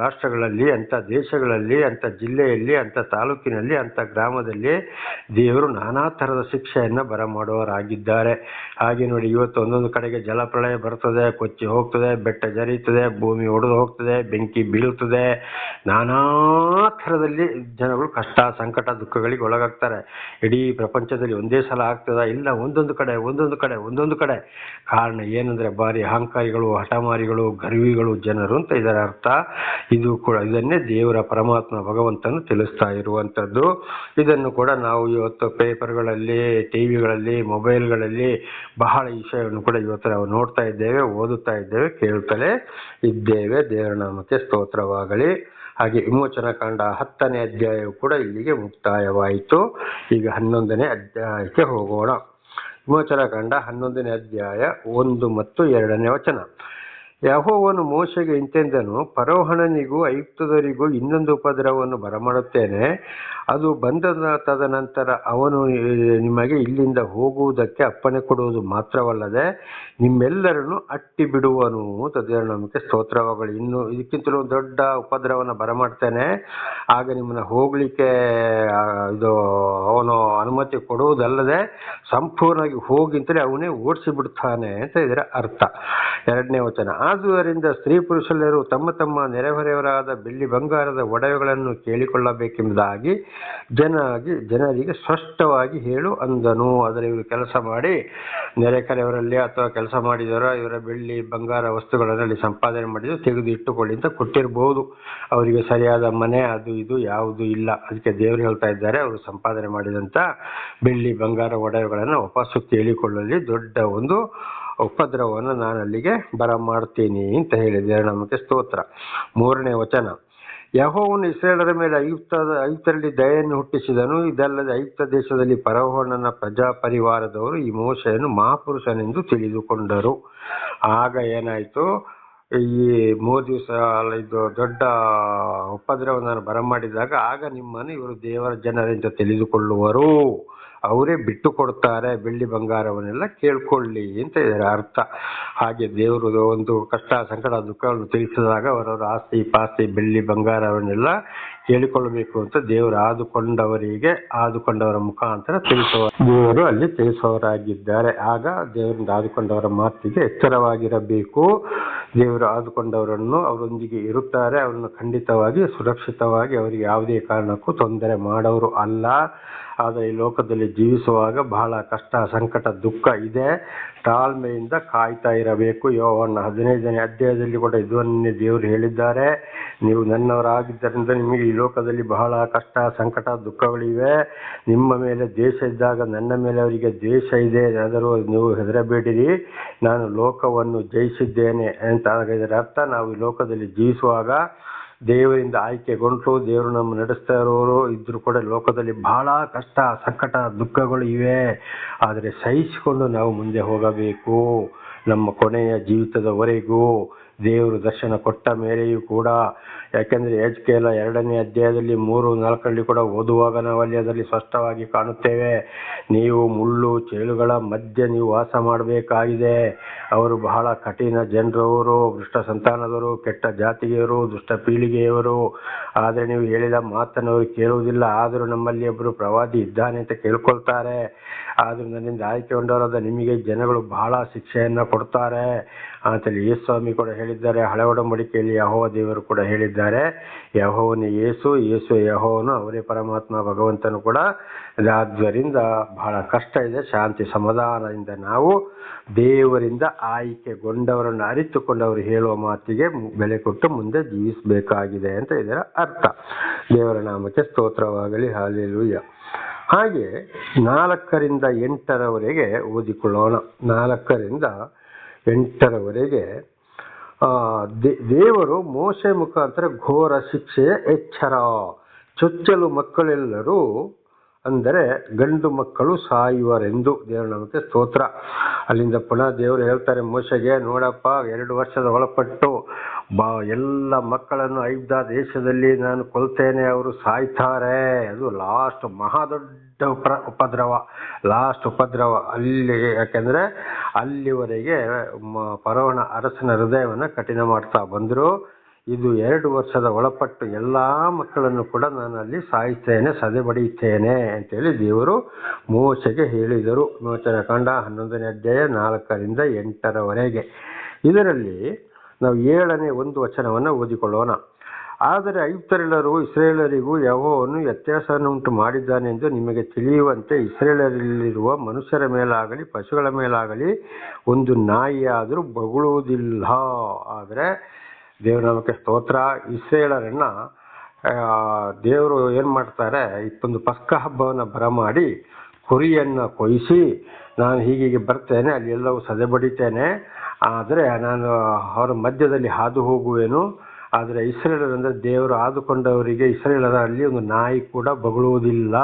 ರಾಷ್ಟ್ರಗಳಲ್ಲಿ, ಅಂಥ ದೇಶಗಳಲ್ಲಿ, ಅಂಥ ಜಿಲ್ಲೆಯಲ್ಲಿ, ಅಂಥ ತಾಲೂಕಿನಲ್ಲಿ, ಅಂಥ ಗ್ರಾಮದಲ್ಲಿ ದೇವರು ನಾನಾ ಥರದ ಶಿಕ್ಷೆಯನ್ನು ಬರಮಾಡುವವರಾಗಿದ್ದಾರೆ. ಹಾಗೆ ನೋಡಿ, ಇವತ್ತು ಒಂದೊಂದು ಕಡೆಗೆ ಜಲಪ್ರಳಯ ಬರ್ತದೆ, ಕೊಚ್ಚಿ ಹೋಗ್ತದೆ, ಬೆಟ್ಟ ಜರಿಯುತ್ತದೆ, ಭೂಮಿ ಒಡೆದು ಹೋಗ್ತದೆ, ಬೆಂಕಿ ಬೀಳುತ್ತದೆ, ನಾನಾ ಥರದಲ್ಲಿ ಜನಗಳು ಕಷ್ಟ, ಸಂಕಟ, ದುಃಖಗಳಿಗೆ ಒಳಗಾಗ್ತಾರೆ. ಇಡೀ ಪ್ರಪಂಚದಲ್ಲಿ ಒಂದೇ ಸಲ ಆಗ್ತದ? ಇಲ್ಲ, ಒಂದೊಂದು ಕಡೆ. ಕಾರಣ ಏನಂದ್ರೆ ಭಾರಿ ಅಹಂಕಾರಿಗಳು, ಹಠಮಾರಿಗಳು, ಗರ್ವಿಗಳು ಜನರು ಅಂತ ಇದರ ಅರ್ಥ. ಇದು ಕೂಡ ಇದನ್ನೇ ದೇವರ ಪರಮಾತ್ಮ ಭಗವಂತನು ತಿಳಿಸ್ತಾ ಇರುವಂಥದ್ದು. ಇದನ್ನು ಕೂಡ ನಾವು ಇವತ್ತು ಪೇಪರ್ಗಳಲ್ಲಿ, ಟಿವಿಗಳಲ್ಲಿ, ಮೊಬೈಲ್ಗಳಲ್ಲಿ ಬಹಳ ವಿಷಯವನ್ನು ಕೂಡ ಇವತ್ತು ನಾವು ನೋಡ್ತಾ ಇದ್ದೇವೆ, ಓದುತ್ತಾ ಇದ್ದೇವೆ, ಕೇಳ್ತಲೇ ಇದ್ದೇವೆ. ದೇವರ ನಾಮಕ್ಕೆ ಸ್ತೋತ್ರವಾಗಲಿ. ಹಾಗೆ ವಿಮೋಚನಕಾಂಡ 10ನೇ ಅಧ್ಯಾಯವು ಕೂಡ ಇಲ್ಲಿಗೆ ಮುಕ್ತಾಯವಾಯಿತು. ಈಗ 11ನೇ ಅಧ್ಯಾಯಕ್ಕೆ ಹೋಗೋಣ. ವಿಮೋಚನಕಾಂಡ 11ನೇ ಅಧ್ಯಾಯ 1 ಮತ್ತು 2ನೇ ವಚನ. ಯೆಹೋವನು ಮೋಶೆಗೆ ಇಂತೆಂದನು, ಫರೋಹನಿಗೂ ಐಗುಪ್ತ್ಯರಿಗೂ ಇನ್ನೊಂದು ಉಪದ್ರವವನ್ನು ಬರಮಾಡುತ್ತೇನೆ. ಅದು ಬಂದ ತದನಂತರ ಅವನು ನಿಮಗೆ ಇಲ್ಲಿಂದ ಹೋಗುವುದಕ್ಕೆ ಅಪ್ಪಣೆ ಕೊಡುವುದು ಮಾತ್ರವಲ್ಲದೆ ನಿಮ್ಮೆಲ್ಲರನ್ನು ಅಟ್ಟಿ ಬಿಡುವನು ಅಂತ ದೇವರ ನಾಮಕ್ಕೆ ಸ್ತೋತ್ರವಾಗಲಿ. ಇನ್ನು ಇದಕ್ಕಿಂತಲೂ ದೊಡ್ಡ ಉಪದ್ರವವನ್ನು ಬರಮಾಡ್ತೇನೆ, ಆಗ ನಿಮ್ಮನ್ನು ಹೋಗ್ಲಿಕ್ಕೆ ಇದು ಅವನು ಅನುಮತಿ ಕೊಡುವುದಲ್ಲದೆ ಸಂಪೂರ್ಣವಾಗಿ ಹೋಗಿಂತಲೇ ಅವನೇ ಓಡಿಸಿ ಬಿಡ್ತಾನೆ ಅಂತ ಇದರ ಅರ್ಥ. 2ನೇ ವಚನ. ಆದುದರಿಂದ ಸ್ತ್ರೀ ಪುರುಷರೆಲ್ಲರೂ ತಮ್ಮ ತಮ್ಮ ನೆರೆಹೊರೆಯವರಾದ ಬೆಳ್ಳಿ ಬಂಗಾರದ ಒಡವೆಗಳನ್ನು ಕೇಳಿಕೊಳ್ಳಬೇಕೆಂಬುದಾಗಿ ಜನರಿಗೆ ಸ್ಪಷ್ಟವಾಗಿ ಹೇಳು ಅಂದನು. ಆದರೆ ಇವರು ಕೆಲಸ ಮಾಡಿ ನೆರೆಕರೆಯವರಲ್ಲಿ ಅಥವಾ ಕೆಲಸ ಮಾಡಿದವರ ಇವರ ಬೆಳ್ಳಿ ಬಂಗಾರ ವಸ್ತುಗಳಲ್ಲಿ ಸಂಪಾದನೆ ಮಾಡಿದ್ರು ತೆಗೆದು ಇಟ್ಟುಕೊಳ್ಳಿ ಅಂತ ಕೊಟ್ಟಿರ್ಬೋದು. ಅವರಿಗೆ ಸರಿಯಾದ ಮನೆ ಅದು ಇದು ಯಾವುದೂ ಇಲ್ಲ. ಅದಕ್ಕೆ ದೇವರು ಹೇಳ್ತಾ ಇದ್ದಾರೆ, ಅವರು ಸಂಪಾದನೆ ಮಾಡಿದಂಥ ಬೆಳ್ಳಿ ಬಂಗಾರ ಒಡವೆಗಳನ್ನು ವಾಪಸ್ಸು ಕೇಳಿಕೊಳ್ಳಲಿ ದೊಡ್ಡ ಒಂದು ಉಪದ್ರವವನ್ನು ನಾನು ಅಲ್ಲಿಗೆ ಬರಮಾಡ್ತೀನಿ ಅಂತ ಹೇಳಿದ್ದಾರೆ. ನಮಗೆ ಸ್ತೋತ್ರ. 3ನೇ ವಚನ. ಯೆಹೋವನು ಇಸ್ರಾಯೇಲರ ಮೇಲೆ ಐಗುಪ್ತರಲ್ಲಿ ದಯೆಯನ್ನು ಹುಟ್ಟಿಸಿದನು. ಇದಲ್ಲದೆ ಐಗುಪ್ತ ದೇಶದಲ್ಲಿ ಫರೋಹನ ಪ್ರಜಾಪರಿವಾರದವರು ಈ ಮೋಶೆಯನ್ನು ಮಹಾಪುರುಷನೆಂದು ತಿಳಿದುಕೊಂಡರು. ಆಗ ಏನಾಯಿತು, ಈ 3 ದಿವಸ ಇದು ದೊಡ್ಡ ಉಪದ್ರವವನ್ನು ಬರಮಾಡಿದಾಗ ಆಗ ನಿಮ್ಮನ್ನು ಇವರು ದೇವರ ಜನರಿಂದ ತಿಳಿದುಕೊಳ್ಳುವರು, ಅವರೇ ಬಿಟ್ಟು ಕೊಡ್ತಾರೆ ಬೆಳ್ಳಿ ಬಂಗಾರವನ್ನೆಲ್ಲ ಕೇಳ್ಕೊಳ್ಳಿ ಅಂತ ಇದರ ಅರ್ಥ. ಹಾಗೆ ದೇವರು ಒಂದು ಕಷ್ಟ ಸಂಕಟ ದುಃಖಗಳನ್ನು ತಿಳಿಸಿದಾಗ ಅವರವರ ಆಸ್ತಿ ಪಾಸ್ತಿ ಬೆಳ್ಳಿ ಬಂಗಾರವನ್ನೆಲ್ಲ ಕೇಳಿಕೊಳ್ಳಬೇಕು ಅಂತ ದೇವರು ಆದುಕೊಂಡವರ ಮುಖಾಂತರ ದೇವರು ಅಲ್ಲಿ ತಿಳಿಸುವವರಾಗಿದ್ದಾರೆ. ಆಗ ದೇವರಿಂದ ಆದುಕೊಂಡವರ ಮಾತಿಗೆ ಎಚ್ಚರವಾಗಿರಬೇಕು. ದೇವರು ಆದುಕೊಂಡವರನ್ನು ಅವರೊಂದಿಗೆ ಇರುತ್ತಾರೆ. ಅವರನ್ನು ಖಂಡಿತವಾಗಿ ಸುರಕ್ಷಿತವಾಗಿ ಅವರಿಗೆ ಯಾವುದೇ ಕಾರಣಕ್ಕೂ ತೊಂದರೆ ಮಾಡೋರು ಅಲ್ಲ. ಆದರೆ ಈ ಲೋಕದಲ್ಲಿ ಜೀವಿಸುವಾಗ ಬಹಳ ಕಷ್ಟ ಸಂಕಟ ದುಃಖ ಇದೆ. ತಾಳ್ಮೆಯಿಂದ ಕಾಯ್ತಾ ಇರಬೇಕು. ಯೋಹಾನ 15ನೇ ಅಧ್ಯಾಯದಲ್ಲಿ ಕೂಡ ಇದನ್ನೇ ದೇವರು ಹೇಳಿದ್ದಾರೆ. ನೀವು ನನ್ನವರಾಗಿದ್ದರಿಂದ ನಿಮಗೆ ಈ ಲೋಕದಲ್ಲಿ ಬಹಳ ಕಷ್ಟ ಸಂಕಟ ದುಃಖಗಳಿವೆ. ನಿಮ್ಮ ಮೇಲೆ ದ್ವೇಷ ಇದ್ದಾಗ ನನ್ನ ಮೇಲೆ ಅವರಿಗೆ ದ್ವೇಷ ಇದೆ, ಆದರೂ ನೀವು ಹೆದರಬೇಡಿರಿ, ನಾನು ಲೋಕವನ್ನು ಜಯಿಸಿದ್ದೇನೆ ಅಂತ. ಇದರ ಅರ್ಥ, ನಾವು ಈ ಲೋಕದಲ್ಲಿ ಜೀವಿಸುವಾಗ ದೇವರಿಂದ ಆಯ್ಕೆಗೊಂಡು ದೇವರು ನಮ್ಮ ನಡೆಸ್ತಾ ಇರೋರು ಇದ್ರೂ ಕೂಡ ಲೋಕದಲ್ಲಿ ಬಹಳ ಕಷ್ಟ ಸಂಕಟ ದುಃಖಗಳು ಇವೆ. ಆದರೆ ಸಹಿಸಿಕೊಂಡು ನಾವು ಮುಂದೆ ಹೋಗಬೇಕು. ನಮ್ಮ ಕೊನೆಯ ಜೀವಿತದವರೆಗೂ ದೇವರು ದರ್ಶನ ಕೊಟ್ಟ ಮೇಲೆಯೂ ಕೂಡ. ಯಾಕೆಂದರೆ ಎಜ್ಕೇಲ 2ನೇ ಅಧ್ಯಾಯದಲ್ಲಿ 3-4ರಲ್ಲಿ ಕೂಡ ಓದುವಾಗ ನಾವು ಅದರಲ್ಲಿ ಸ್ಪಷ್ಟವಾಗಿ ಕಾಣುತ್ತೇವೆ. ನೀವು ಮುಳ್ಳು ಚೇಳುಗಳ ಮಧ್ಯೆ ನೀವು ವಾಸ ಮಾಡಬೇಕಾಗಿದೆ. ಅವರು ಬಹಳ ಕಠಿಣ ಜನರವರು, ದುಷ್ಟ ಸಂತಾನದವರು, ಕೆಟ್ಟ ಜಾತಿಗೆಯವರು, ದುಷ್ಟ ಪೀಳಿಗೆಯವರು. ಆದರೆ ನೀವು ಹೇಳಿದ ಮಾತನ್ನು ಅವರು ಕೇಳುವುದಿಲ್ಲ. ಆದರೂ ನಮ್ಮಲ್ಲಿ ಒಬ್ಬರು ಪ್ರವಾದಿ ಇದ್ದಾನೆ ಅಂತ ಕೇಳ್ಕೊಳ್ತಾರೆ. ಆದರೂ ನನ್ನಿಂದ ಆಯ್ಕೆಗೊಂಡವರಾದ ನಿಮಗೆ ಜನಗಳು ಬಹಳ ಶಿಕ್ಷೆಯನ್ನು ಕೊಡ್ತಾರೆ ಅಂತೇಳಿ ಯೇಸುಸ್ವಾಮಿ ಕೂಡ ಹೇಳಿದ್ದಾರೆ. ಹಳೆ ಒಡಂಬಡಿಕೆಯಲ್ಲಿ ಯೆಹೋವ ದೇವರು ಕೂಡ ಹೇಳಿದ್ದಾರೆ. ಯೆಹೋವನೇ ಯೇಸು ಯೆಹೋವನು, ಅವರೇ ಪರಮಾತ್ಮ ಭಗವಂತನು ಕೂಡ. ಆದ್ದರಿಂದ ಬಹಳ ಕಷ್ಟ ಇದೆ. ಶಾಂತಿ ಸಮಾಧಾನದಿಂದ ನಾವು ದೇವರಿಂದ ಆಯ್ಕೆಗೊಂಡವರನ್ನು ಅರಿತುಕೊಂಡವರು ಹೇಳುವ ಮಾತಿಗೆ ಬೆಲೆ ಕೊಟ್ಟು ಮುಂದೆ ಜೀವಿಸಬೇಕಾಗಿದೆ ಅಂತ ಇದರ ಅರ್ಥ. ದೇವರ ನಾಮಕ್ಕೆ ಸ್ತೋತ್ರವಾಗಲಿ. ಹಲ್ಲೆಲೂಯಾ. ಹಾಗೆ 4ರಿಂದ 8ರವರೆಗೆ ಓದಿಕೊಳ್ಳೋಣ. 4ರಿಂದ 8ರವರೆಗೆ ದೇವರು ಮೋಶೆ ಮುಖಾಂತರ ಘೋರ ಶಿಕ್ಷೆಯ ಎಚ್ಚರ. ಚೊಚ್ಚಲು ಮಕ್ಕಳೆಲ್ಲರೂ ಅಂದರೆ ಗಂಡು ಮಕ್ಕಳು ಸಾಯುವರೆಂದು. ದೇವರ ನಮಗೆ ಸ್ತೋತ್ರ. ಅಲ್ಲಿಂದ ಪುನಃ ದೇವರು ಹೇಳ್ತಾರೆ ಮೋಶೆಗೆ, ನೋಡಪ್ಪ, 2 ವರ್ಷದ ಒಳಪಟ್ಟು ಎಲ್ಲ ಮಕ್ಕಳನ್ನು ಐಗುಪ್ತ ದೇಶದಲ್ಲಿ ನಾನು ಕೊಲ್ತೇನೆ, ಅವರು ಸಾಯ್ತಾರೆ. ಅದು ಲಾಸ್ಟ್ ಮಹಾದೊಡ್ಡ ಉಪದ್ರವ ಅಲ್ಲಿ. ಯಾಕೆಂದರೆ ಅಲ್ಲಿವರೆಗೆ ಫರೋಹನ ಅರಸನ ಹೃದಯವನ್ನು ಕಠಿಣ ಮಾಡ್ತಾ ಬಂದರು. ಇದು 2 ವರ್ಷದ ಒಳಪಟ್ಟು ಎಲ್ಲ ಮಕ್ಕಳನ್ನು ಕೂಡ ನಾನು ಅಲ್ಲಿ ಸಾಯ್ತೇನೆ, ಸದೆಬಡಿಯುತ್ತೇನೆ ಅಂತೇಳಿ ದೇವರು ಮೋಶೆಗೆ ಹೇಳಿದರು. ವಿಮೋಚನಕಾಂಡ 11ನೇ ಅಧ್ಯಾಯ 4ರಿಂದ 8ರವರೆಗೆ. ಇದರಲ್ಲಿ ನಾವು 7ನೇ 1 ವಚನವನ್ನು ಓದಿಕೊಳ್ಳೋಣ. ಆದರೆ ಐಗುಪ್ತರೆಲ್ಲರೂ ಇಸ್ರಾಯೇಲರಿಗೂ ಯೆಹೋವನು ವ್ಯತ್ಯಾಸವನ್ನು ಉಂಟು ಮಾಡಿದ್ದಾನೆಂದು ನಿಮಗೆ ತಿಳಿಯುವಂತೆ ಇಸ್ರಾಯೇಲರಲ್ಲಿರುವ ಮನುಷ್ಯರ ಮೇಲಾಗಲಿ ಪಶುಗಳ ಮೇಲಾಗಲಿ ಒಂದು ನಾಯಿಯಾದರೂ ಬೊಗಳುವುದಿಲ್ಲ. ಆದರೆ ದೇವರ ನಾಮಕ್ಕೆ ಸ್ತೋತ್ರ. ಇಸ್ರಾಯೇಲರನ್ನ ದೇವರು ಏನು ಮಾಡ್ತಾರೆ, ಒಂದು ಪಸ್ಕ ಹಬ್ಬವನ್ನು ಬರಮಾಡಿ ಕುರಿಯನ್ನು ಕೊಯ್ಯಿಸಿ, ನಾನು ಹೀಗೆ ಬರ್ತೇನೆ, ಅಲ್ಲಿ ಎಲ್ಲವೂ ಸದೆಬಡಿತೇನೆ, ಆದರೆ ನಾನು ಅವರ ಮಧ್ಯದಲ್ಲಿ ಹಾದು ಹೋಗುವೆನು. ಆದರೆ ಇಸ್ರಾಯೇಲರಂದರೆ ದೇವರು ಆದುಕೊಂಡವರಿಗೆ ಇಸ್ರಾಯೇಲರಲ್ಲಿ ಒಂದು ನಾಯಿ ಕೂಡ ಬೊಗಳುವುದಿಲ್ಲ.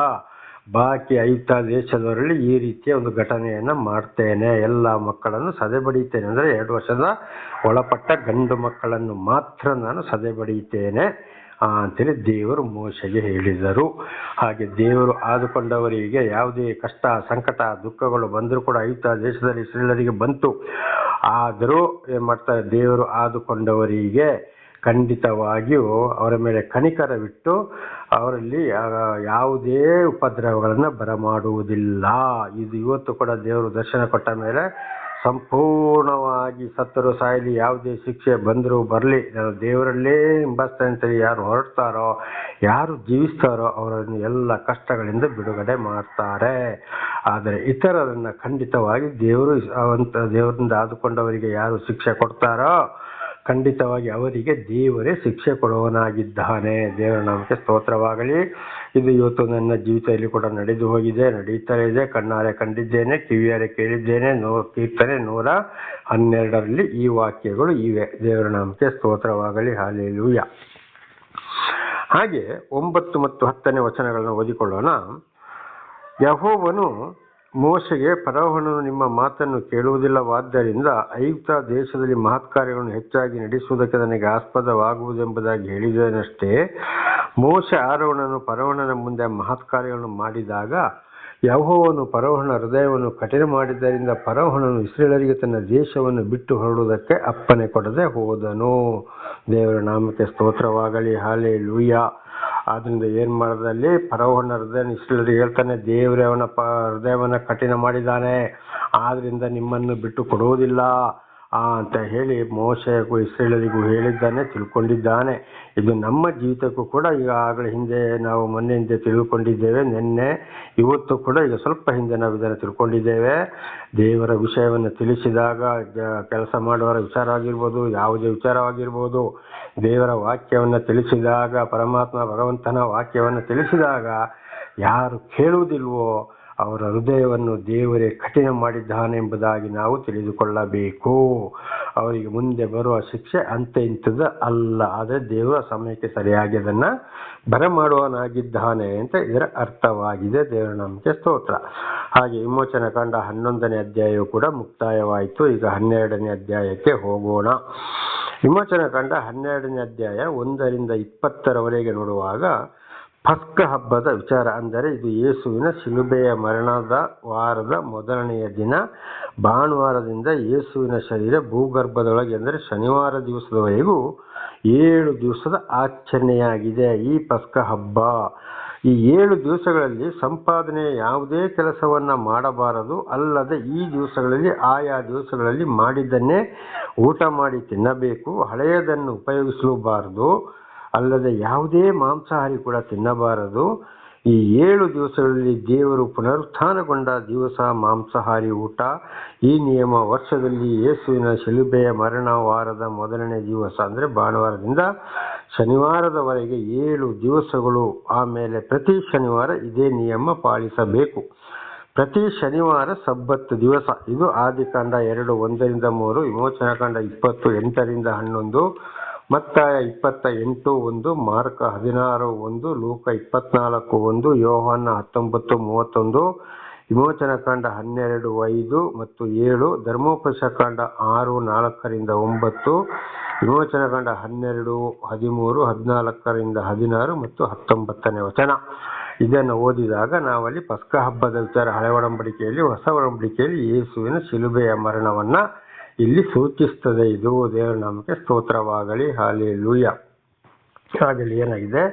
ಬಾಕಿ ಐಗುಪ್ತ ದೇಶದವರಲ್ಲಿ ಈ ರೀತಿಯ ಒಂದು ಘಟನೆಯನ್ನು ಮಾಡ್ತೇನೆ, ಎಲ್ಲ ಮಕ್ಕಳನ್ನು ಸದೆಬಡಿಯುತ್ತೇನೆ, ಅಂದರೆ 2 ವರ್ಷದ ಒಳಪಟ್ಟ ಗಂಡು ಮಕ್ಕಳನ್ನು ಮಾತ್ರ ನಾನು ಸದೆಬಡಿಯುತ್ತೇನೆ ಅಂತೇಳಿ ದೇವರು ಮೋಶೆಗೆ ಹೇಳಿದರು. ಹಾಗೆ ದೇವರು ಆದುಕೊಂಡವರಿಗೆ ಯಾವುದೇ ಕಷ್ಟ ಸಂಕಟ ದುಃಖಗಳು ಬಂದರೂ ಕೂಡ ಐಗುಪ್ತ ದೇಶದಲ್ಲಿ ಇಸ್ರಾಯೇಲರಿಗೆ ಬಂತು. ಆದರೂ ಏನು ಮಾಡ್ತಾರೆ, ದೇವರು ಆದುಕೊಂಡವರಿಗೆ ಖಂಡಿತವಾಗಿಯೂ ಅವರ ಮೇಲೆ ಕನಿಕರವಿಟ್ಟು ಅವರಲ್ಲಿ ಯಾವುದೇ ಉಪದ್ರವಗಳನ್ನು ಬರಮಾಡುವುದಿಲ್ಲ. ಇದು ಇವತ್ತು ಕೂಡ ದೇವರು ದರ್ಶನ ಕೊಟ್ಟ ಮೇಲೆ ಸಂಪೂರ್ಣವಾಗಿ ಸತ್ತರೂ ಸಾಯಲಿ, ಯಾವುದೇ ಶಿಕ್ಷೆ ಬಂದರೂ ಬರಲಿ, ನಾನು ದೇವರಲ್ಲೇ ಹಿಂಬಾಲಿಸ್ತೇನೆ ಅಂತೇಳಿ ಯಾರು ಹೊರಡ್ತಾರೋ, ಯಾರು ಜೀವಿಸ್ತಾರೋ ಅವರನ್ನು ಎಲ್ಲ ಕಷ್ಟಗಳಿಂದ ಬಿಡುಗಡೆ ಮಾಡ್ತಾರೆ. ಆದರೆ ಇತರರನ್ನು ಖಂಡಿತವಾಗಿ ದೇವರಿಂದ ಆದುಕೊಂಡವರಿಗೆ ಯಾರು ಶಿಕ್ಷೆ ಕೊಡ್ತಾರೋ ಖಂಡಿತವಾಗಿ ಅವರಿಗೆ ದೇವರೇ ಶಿಕ್ಷೆ ಕೊಡುವವನಾಗಿದ್ದಾನೆ. ದೇವರ ನಾಮಕ್ಕೆ ಸ್ತೋತ್ರವಾಗಲಿ. ಇದು ಇವತ್ತು ನನ್ನ ಜೀವಿತದಲ್ಲಿ ಕೂಡ ನಡೆದು ಹೋಗಿದೆ, ನಡೀತಾ ಇದೆ. ಕಣ್ಣಾರೆ ಕಂಡಿದ್ದೇನೆ, ಕಿವಿಯಾರೆ ಕೇಳಿದ್ದೇನೆ. ಕೀರ್ತನೆ 112ರಲ್ಲಿ ಈ ವಾಕ್ಯಗಳು ಇವೆ. ದೇವರ ನಾಮಕ್ಕೆ ಸ್ತೋತ್ರವಾಗಲಿ. ಹಲ್ಲೆಲೂಯಾ. ಹಾಗೆ 9 ಮತ್ತು 10ನೇ ವಚನಗಳನ್ನು ಓದಿಕೊಳ್ಳೋಣ. ಯೆಹೋವನು ಮೋಶೆಗೆ, ಫರೋಹನು ನಿಮ್ಮ ಮಾತನ್ನು ಕೇಳುವುದಿಲ್ಲವಾದ್ದರಿಂದ ಐಗುಪ್ತ ದೇಶದಲ್ಲಿ ಮಹತ್ಕಾರ್ಯಗಳನ್ನು ಹೆಚ್ಚಾಗಿ ನಡೆಸುವುದಕ್ಕೆ ನನಗೆ ಆಸ್ಪದವಾಗುವುದೆಂಬುದಾಗಿ ಹೇಳಿದನಷ್ಟೇ. ಮೋಶೆ ಆರೋನನು ಫರೋಹನ ಮುಂದೆ ಮಹತ್ಕಾರ್ಯಗಳನ್ನು ಮಾಡಿದಾಗ ಯೆಹೋವನು ಫರೋಹನ ಹೃದಯವನ್ನು ಕಠಿಣ ಮಾಡಿದ್ದರಿಂದ ಫರೋಹನನು ಇಸ್ರಾಯೇಲರಿಗೆ ತನ್ನ ದೇಶವನ್ನು ಬಿಟ್ಟು ಹೊರಡುವುದಕ್ಕೆ ಅಪ್ಪಣೆ ಕೊಡದೆ ಹೋದನು. ದೇವರ ನಾಮಕ್ಕೆ ಸ್ತೋತ್ರವಾಗಲಿ. ಹಲ್ಲೆಲೂಯಾ. ಆದ್ದರಿಂದ ಏನು ಮಾಡೋದಲ್ಲಿ, ಫರೋಹನ ಹೃದಯ ಇಸ್ರಾಯೇಲರಿಗೆ ಹೇಳ್ತಾನೆ, ದೇವರೇ ಅವನ ಹೃದಯವನ್ನು ಕಠಿಣ ಮಾಡಿದ್ದಾನೆ, ಆದ್ರಿಂದ ನಿಮ್ಮನ್ನು ಬಿಟ್ಟು ಕೊಡುವುದಿಲ್ಲ ಅಂತ ಹೇಳಿ ಮೋಶೆಗೂ ಇಸ್ರಾಯೇಲರಿಗೂ ಹೇಳಿದ್ದಾನೆ, ತಿಳ್ಕೊಂಡಿದ್ದಾನೆ. ಇದು ನಮ್ಮ ಜೀವಿತಕ್ಕೂ ಕೂಡ ಈಗಾಗಲೇ ನಾವು ಮೊನ್ನೆ ಹಿಂದೆ ತಿಳ್ಕೊಂಡಿದ್ದೇವೆ. ನಿನ್ನೆ ಇವತ್ತು ಕೂಡ ಈಗ ಸ್ವಲ್ಪ ಹಿಂದೆ ನಾವು ಇದನ್ನು ತಿಳ್ಕೊಂಡಿದ್ದೇವೆ. ದೇವರ ವಿಷಯವನ್ನು ತಿಳಿಸಿದಾಗ, ಕೆಲಸ ಮಾಡುವವರ ವಿಚಾರವಾಗಿರ್ಬೋದು, ಯಾವುದೇ ವಿಚಾರವಾಗಿರ್ಬೋದು, ದೇವರ ವಾಕ್ಯವನ್ನು ತಿಳಿಸಿದಾಗ, ಪರಮಾತ್ಮ ಭಗವಂತನ ವಾಕ್ಯವನ್ನು ತಿಳಿಸಿದಾಗ ಯಾರು ಕೇಳುವುದಿಲ್ವೋ ಅವರ ಹೃದಯವನ್ನು ದೇವರೇ ಕಠಿಣ ಮಾಡಿದ್ದಾನೆ ಎಂಬುದಾಗಿ ನಾವು ತಿಳಿದುಕೊಳ್ಳಬೇಕು. ಅವರಿಗೆ ಮುಂದೆ ಬರುವ ಶಿಕ್ಷೆ ಇಂಥದ್ದು ಅಲ್ಲ, ಆದರೆ ದೇವರ ಸಮಯಕ್ಕೆ ಸರಿಯಾಗಿ ಅದನ್ನು ಬರಮಾಡುವವನಾಗಿದ್ದಾನೆ ಅಂತ ಇದರ ಅರ್ಥವಾಗಿದೆ. ದೇವರ ನಾಮಕ್ಕೆ ಸ್ತೋತ್ರ. ಹಾಗೆ ವಿಮೋಚನ ಕಾಂಡ 11ನೇ ಅಧ್ಯಾಯವು ಕೂಡ ಮುಕ್ತಾಯವಾಯಿತು. ಈಗ 12ನೇ ಅಧ್ಯಾಯಕ್ಕೆ ಹೋಗೋಣ. ವಿಮೋಚನ ಕಾಂಡ 12ನೇ ಅಧ್ಯಾಯ 1ರಿಂದ 20ರವರೆಗೆ ನೋಡುವಾಗ ಪಸ್ಕ ಹಬ್ಬದ ವಿಚಾರ, ಅಂದರೆ ಇದು ಯೇಸುವಿನ ಶಿಲುಬೆಯ ಮರಣದ ವಾರದ ಮೊದಲನೆಯ ದಿನ. ಭಾನುವಾರದಿಂದ ಯೇಸುವಿನ ಶರೀರ ಭೂಗರ್ಭದೊಳಗೆ, ಅಂದರೆ ಶನಿವಾರ ದಿವಸದವರೆಗೂ 7 ದಿವಸದ ಆಚರಣೆಯಾಗಿದೆ ಈ ಪಸ್ಕ ಹಬ್ಬ. ಈ 7 ದಿವಸಗಳಲ್ಲಿ ಸಂಪಾದನೆಯ ಯಾವುದೇ ಕೆಲಸವನ್ನು ಮಾಡಬಾರದು. ಅಲ್ಲದೆ ಈ ದಿವಸಗಳಲ್ಲಿ ಆಯಾ ದಿವಸಗಳಲ್ಲಿ ಮಾಡಿದ್ದನ್ನೇ ಊಟ ಮಾಡಿ ತಿನ್ನಬೇಕು. ಹಳೆಯದನ್ನು ಉಪಯೋಗಿಸಲೂಬಾರದು. ಅಲ್ಲದೆ ಯಾವುದೇ ಮಾಂಸಾಹಾರಿ ಕೂಡ ತಿನ್ನಬಾರದು. ಈ 7 ದಿವಸಗಳಲ್ಲಿ ದೇವರು ಪುನರುತ್ಥಾನಗೊಂಡ ದಿವಸ ಮಾಂಸಾಹಾರಿ ಊಟ. ಈ ನಿಯಮ ವರ್ಷದಲ್ಲಿ ಯೇಸುವಿನ ಶಿಲುಬೆಯ ಮರಣ ವಾರದ ಮೊದಲನೇ ದಿವಸ, ಅಂದರೆ ಭಾನುವಾರದಿಂದ ಶನಿವಾರದವರೆಗೆ 7 ದಿವಸಗಳು. ಆಮೇಲೆ ಪ್ರತಿ ಶನಿವಾರ ಇದೇ ನಿಯಮ ಪಾಲಿಸಬೇಕು. ಪ್ರತಿ ಶನಿವಾರ ಸಬ್ಬತ್ ದಿವಸ. ಇದು ಆದಿಕಾಂಡ 2:1-3, ವಿಮೋಚನಕಾಂಡ 20:8-11, ಮತ್ತಾಯ 28:1, ಮಾರ್ಕ 16:1, ಲೂಕ 24:1, ಯೋಹಾನ 19:31, ವಿಮೋಚನಕಾಂಡ 12:5 ಮತ್ತು 7, ಧರ್ಮೋಪದೇಶಕಾಂಡ 6:4-9, ವಿಮೋಚನಕಾಂಡ 12:13, 14-16 ಮತ್ತು 19ನೇ ವಚನ. ಇದನ್ನು ಓದಿದಾಗ ನಾವಲ್ಲಿ ಪಸ್ಕ ಹಬ್ಬದ ವಿಚಾರ ಹಳೆ ಒಡಂಬಡಿಕೆಯಲ್ಲಿ, ಹೊಸ ಒಡಂಬಡಿಕೆಯಲ್ಲಿ ಯೇಸುವಿನ ಶಿಲುಬೆಯ ಮರಣವನ್ನ ಇಲ್ಲಿ ಸೂಚಿಸ್ತದೆ. ಇದು ದೇವರ ನಾಮಕ್ಕೆ ಸ್ತೋತ್ರವಾಗಲಿ. ಹಲ್ಲೆಲೂಯಾ. ಹಾಗೆಲ್ಲಿ ಏನಾಗಿದೆ,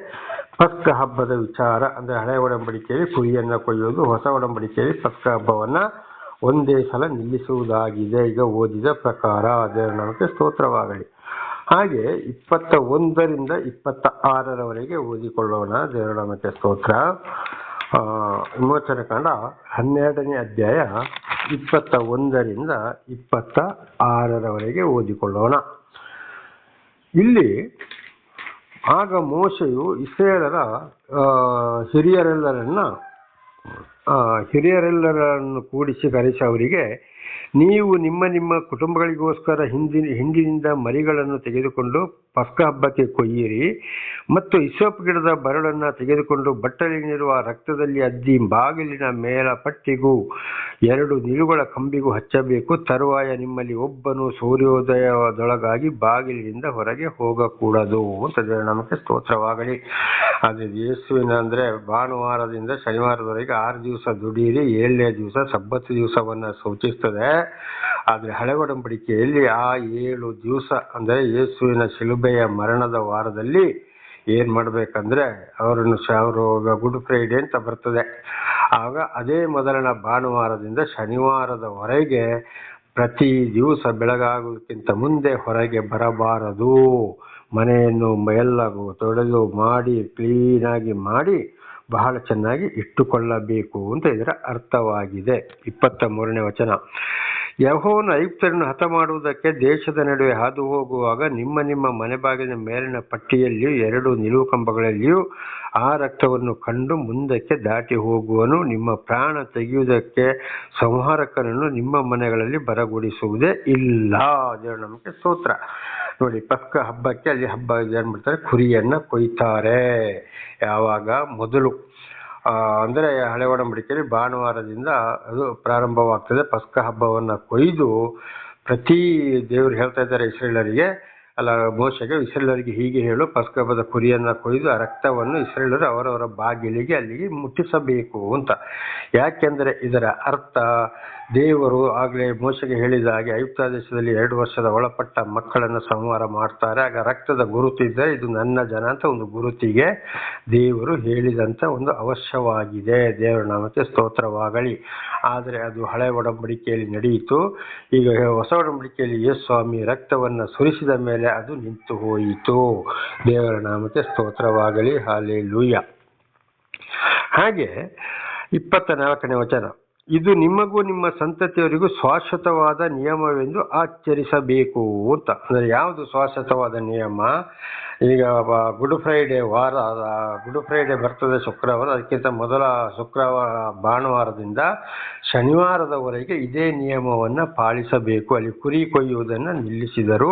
ಪಸ್ಕ ಹಬ್ಬದ ವಿಚಾರ ಅಂದರೆ ಹಳೆ ಒಡಂಬಡಿಕೆಯಲ್ಲಿ ಕುರಿಯನ್ನ ಕೊಯ್ಯೋದು, ಹೊಸ ಒಡಂಬಡಿಕೆಯಲ್ಲಿ ಪಸ್ಕ ಹಬ್ಬವನ್ನ ಒಂದೇ ಸಲ ನಿಲ್ಲಿಸುವುದಾಗಿದೆ. ಈಗ ಓದಿದ ಪ್ರಕಾರ ದೇವರ ನಾಮಕ್ಕೆ ಸ್ತೋತ್ರವಾಗಲಿ. ಹಾಗೆ 21ರಿಂದ 26ರವರೆಗೆ ಓದಿಕೊಳ್ಳೋಣ. ದೇವರ ನಾಮಕ್ಕೆ ಸ್ತೋತ್ರ. ವಿಮೋಚನಕಾಂಡ 12ನೇ ಅಧ್ಯಾಯ 21ರಿಂದ 26ರವರೆಗೆ ಓದಿಕೊಳ್ಳೋಣ. ಇಲ್ಲಿ ಆಗ ಮೋಶೆಯು ಇಸ್ರಾಯೇಲರ ಹಿರಿಯರೆಲ್ಲರನ್ನು ಕೂಡಿಸಿ ಕರೆಸಿ ಅವರಿಗೆ, ನೀವು ನಿಮ್ಮ ನಿಮ್ಮ ಕುಟುಂಬಗಳಿಗೋಸ್ಕರ ಹಿಂಡಿನಿಂದ ಮರಿಗಳನ್ನು ತೆಗೆದುಕೊಂಡು ಪಸ್ಕ ಹಬ್ಬಕ್ಕೆ ಕೊಯ್ಯಿರಿ. ಮತ್ತು ಹಿಸ್ಸೋಪ್ ಗಿಡದ ಬರಳನ್ನು ತೆಗೆದುಕೊಂಡು ಬಟ್ಟಲಿನಲ್ಲಿರುವ ರಕ್ತದಲ್ಲಿ ಅದ್ದಿ ಬಾಗಿಲಿನ ಮೇಲಪಟ್ಟಿಗೂ 2 ನಿಲುಗಳ ಕಂಬಿಗೂ ಹಚ್ಚಬೇಕು. ತರುವಾಯ ನಿಮ್ಮಲ್ಲಿ ಒಬ್ಬನು ಸೂರ್ಯೋದಯದೊಳಗಾಗಿ ಬಾಗಿಲಿನಿಂದ ಹೊರಗೆ ಹೋಗಕೂಡದು ಅಂತ ನಮಗೆ ಸ್ತೋತ್ರವಾಗಲಿ. ಅದು ಯೇಸುವಿನ ಅಂದರೆ ಭಾನುವಾರದಿಂದ ಶನಿವಾರದವರೆಗೆ 6 ದಿವಸ ದುಡಿಯಿರಿ, 7ನೇ ದಿವಸ ಸಬ್ಬತ್ ದಿವಸವನ್ನು ಸೂಚಿಸ್ತದೆ. ಆದರೆ ಹಳೆ ಒಡಂಬಡಿಕೆಯಲ್ಲಿ ಆ 7 ದಿವಸ ಅಂದರೆ ಯೇಸುವಿನ ಶಿಲುಬೆಯ ಮರಣದ ವಾರದಲ್ಲಿ ಏನು ಮಾಡಬೇಕಂದ್ರೆ ಅವರು ಗುಡ್ ಫ್ರೈಡೆ ಅಂತ ಬರ್ತದೆ. ಆಗ ಅದೇ ಮೊದಲನ ಭಾನುವಾರದಿಂದ ಶನಿವಾರದವರೆಗೆ ಪ್ರತಿ ದಿವಸ ಬೆಳಗಾಗೋದಕ್ಕಿಂತ ಮುಂದೆ ಹೊರಗೆ ಬರಬಾರದು. ಮನೆಯನ್ನು ಎಲ್ಲ ತೊಳೆದು ಮಾಡಿ ಕ್ಲೀನಾಗಿ ಮಾಡಿ ಬಹಳ ಚೆನ್ನಾಗಿ ಇಟ್ಟುಕೊಳ್ಳಬೇಕು ಅಂತ ಇದರ ಅರ್ಥವಾಗಿದೆ. 23ನೇ ವಚನ, ಯೆಹೋವನು ಐಗುಪ್ತ್ಯರನ್ನು ಹತ ಮಾಡುವುದಕ್ಕೆ ದೇಶದ ನಡುವೆ ಹಾದು ಹೋಗುವಾಗ ನಿಮ್ಮ ನಿಮ್ಮ ಮನೆ ಬಾಗಿಲಿನ ಮೇಲಿನ ಪಟ್ಟಿಯಲ್ಲಿಯೂ 2 ನಿಲುವು ಕಂಬಗಳಲ್ಲಿಯೂ ಆ ರಕ್ತವನ್ನು ಕಂಡು ಮುಂದಕ್ಕೆ ದಾಟಿ ಹೋಗುವನು. ನಿಮ್ಮ ಪ್ರಾಣ ತೆಗೆಯುವುದಕ್ಕೆ ಸಂಹಾರಕನನ್ನು ನಿಮ್ಮ ಮನೆಗಳಲ್ಲಿ ಬರಗೊಡಿಸುವುದೇ ಇಲ್ಲ. ದೇವರು ನಮಗೆ ಸ್ತೋತ್ರ. ನೋಡಿ, ಪಸ್ಕ ಹಬ್ಬಕ್ಕೆ ಅಲ್ಲಿ ಹಬ್ಬ ಏನ್ ಮಾಡ್ತಾರೆ, ಕುರಿಯನ್ನ ಕೊಯ್ತಾರೆ. ಯಾವಾಗ ಮೊದಲು ಅಂದರೆ ಹಳೆ ಒಡಂಬಡಿಕೆಯಲ್ಲಿ ಭಾನುವಾರದಿಂದ ಅದು ಪ್ರಾರಂಭವಾಗ್ತದೆ. ಪಸ್ಕ ಹಬ್ಬವನ್ನು ಕೊಯ್ದು ಪ್ರತಿ ದೇವರು ಹೇಳ್ತಾ ಇದ್ದಾರೆ ಇಸ್ರೇಲರಿಗೆ, ಅಲ್ಲ ಮೋಶೆಗೆ, ಇಸ್ರೇಲರಿಗೆ ಹೀಗೆ ಹೇಳು, ಪಸ್ಕ ಹಬ್ಬದ ಕುರಿಯನ್ನು ಕೊಯ್ದು ಆ ರಕ್ತವನ್ನು ಇಸ್ರೇಲರು ಅವರವರ ಬಾಗಿಲಿಗೆ ಅಲ್ಲಿಗೆ ಮುಟ್ಟಿಸಬೇಕು ಅಂತ. ಯಾಕೆಂದರೆ ಇದರ ಅರ್ಥ ದೇವರು ಆಗಲೇ ಮೋಶೆಗೆ ಹೇಳಿದ ಹಾಗೆ ಐಗುಪ್ತ ದೇಶದಲ್ಲಿ 2 ವರ್ಷದ ಒಳಪಟ್ಟ ಮಕ್ಕಳನ್ನು ಸಂಹಾರ ಮಾಡ್ತಾರೆ. ಆಗ ರಕ್ತದ ಗುರುತಿದ್ದರೆ ಇದು ನನ್ನ ಜನ ಅಂತ ಒಂದು ಗುರುತಿಗೆ ದೇವರು ಹೇಳಿದಂಥ ಒಂದು ಅವಶ್ಯವಾಗಿದೆ. ದೇವರ ನಾಮಕ್ಕೆ ಸ್ತೋತ್ರವಾಗಲಿ. ಆದರೆ ಅದು ಹಳೆ ಒಡಂಬಡಿಕೆಯಲ್ಲಿ ನಡೆಯಿತು. ಈಗ ಹೊಸ ಒಡಂಬಡಿಕೆಯಲ್ಲಿ ಯೇಸು ಸ್ವಾಮಿ ರಕ್ತವನ್ನು ಸುರಿಸಿದ ಮೇಲೆ ಅದು ನಿಂತು ಹೋಯಿತು. ದೇವರ ನಾಮಕ್ಕೆ ಸ್ತೋತ್ರವಾಗಲಿ. ಹಲ್ಲೆಲೂಯಾ. ಹಾಗೆ 24ನೇ ವಚನ, ಇದು ನಿಮಗೂ ನಿಮ್ಮ ಸಂತತಿಯವರಿಗೂ ಶಾಶ್ವತವಾದ ನಿಯಮವೆಂದು ಆಚರಿಸಬೇಕು ಅಂತ. ಅಂದರೆ ಯಾವುದು ಶಾಶ್ವತವಾದ ನಿಯಮ? ಈಗ ಗುಡ್ ಫ್ರೈಡೆ ಗುಡ್ ಫ್ರೈಡೆ ಬರ್ತದೆ ಶುಕ್ರವಾರ, ಅದಕ್ಕಿಂತ ಮೊದಲ ಶುಕ್ರವಾರ ಭಾನುವಾರದಿಂದ ಶನಿವಾರದವರೆಗೆ ಇದೇ ನಿಯಮವನ್ನು ಪಾಲಿಸಬೇಕು. ಅಲ್ಲಿ ಕುರಿ ಕೊಯ್ಯುವುದನ್ನು ನಿಲ್ಲಿಸಿದರು.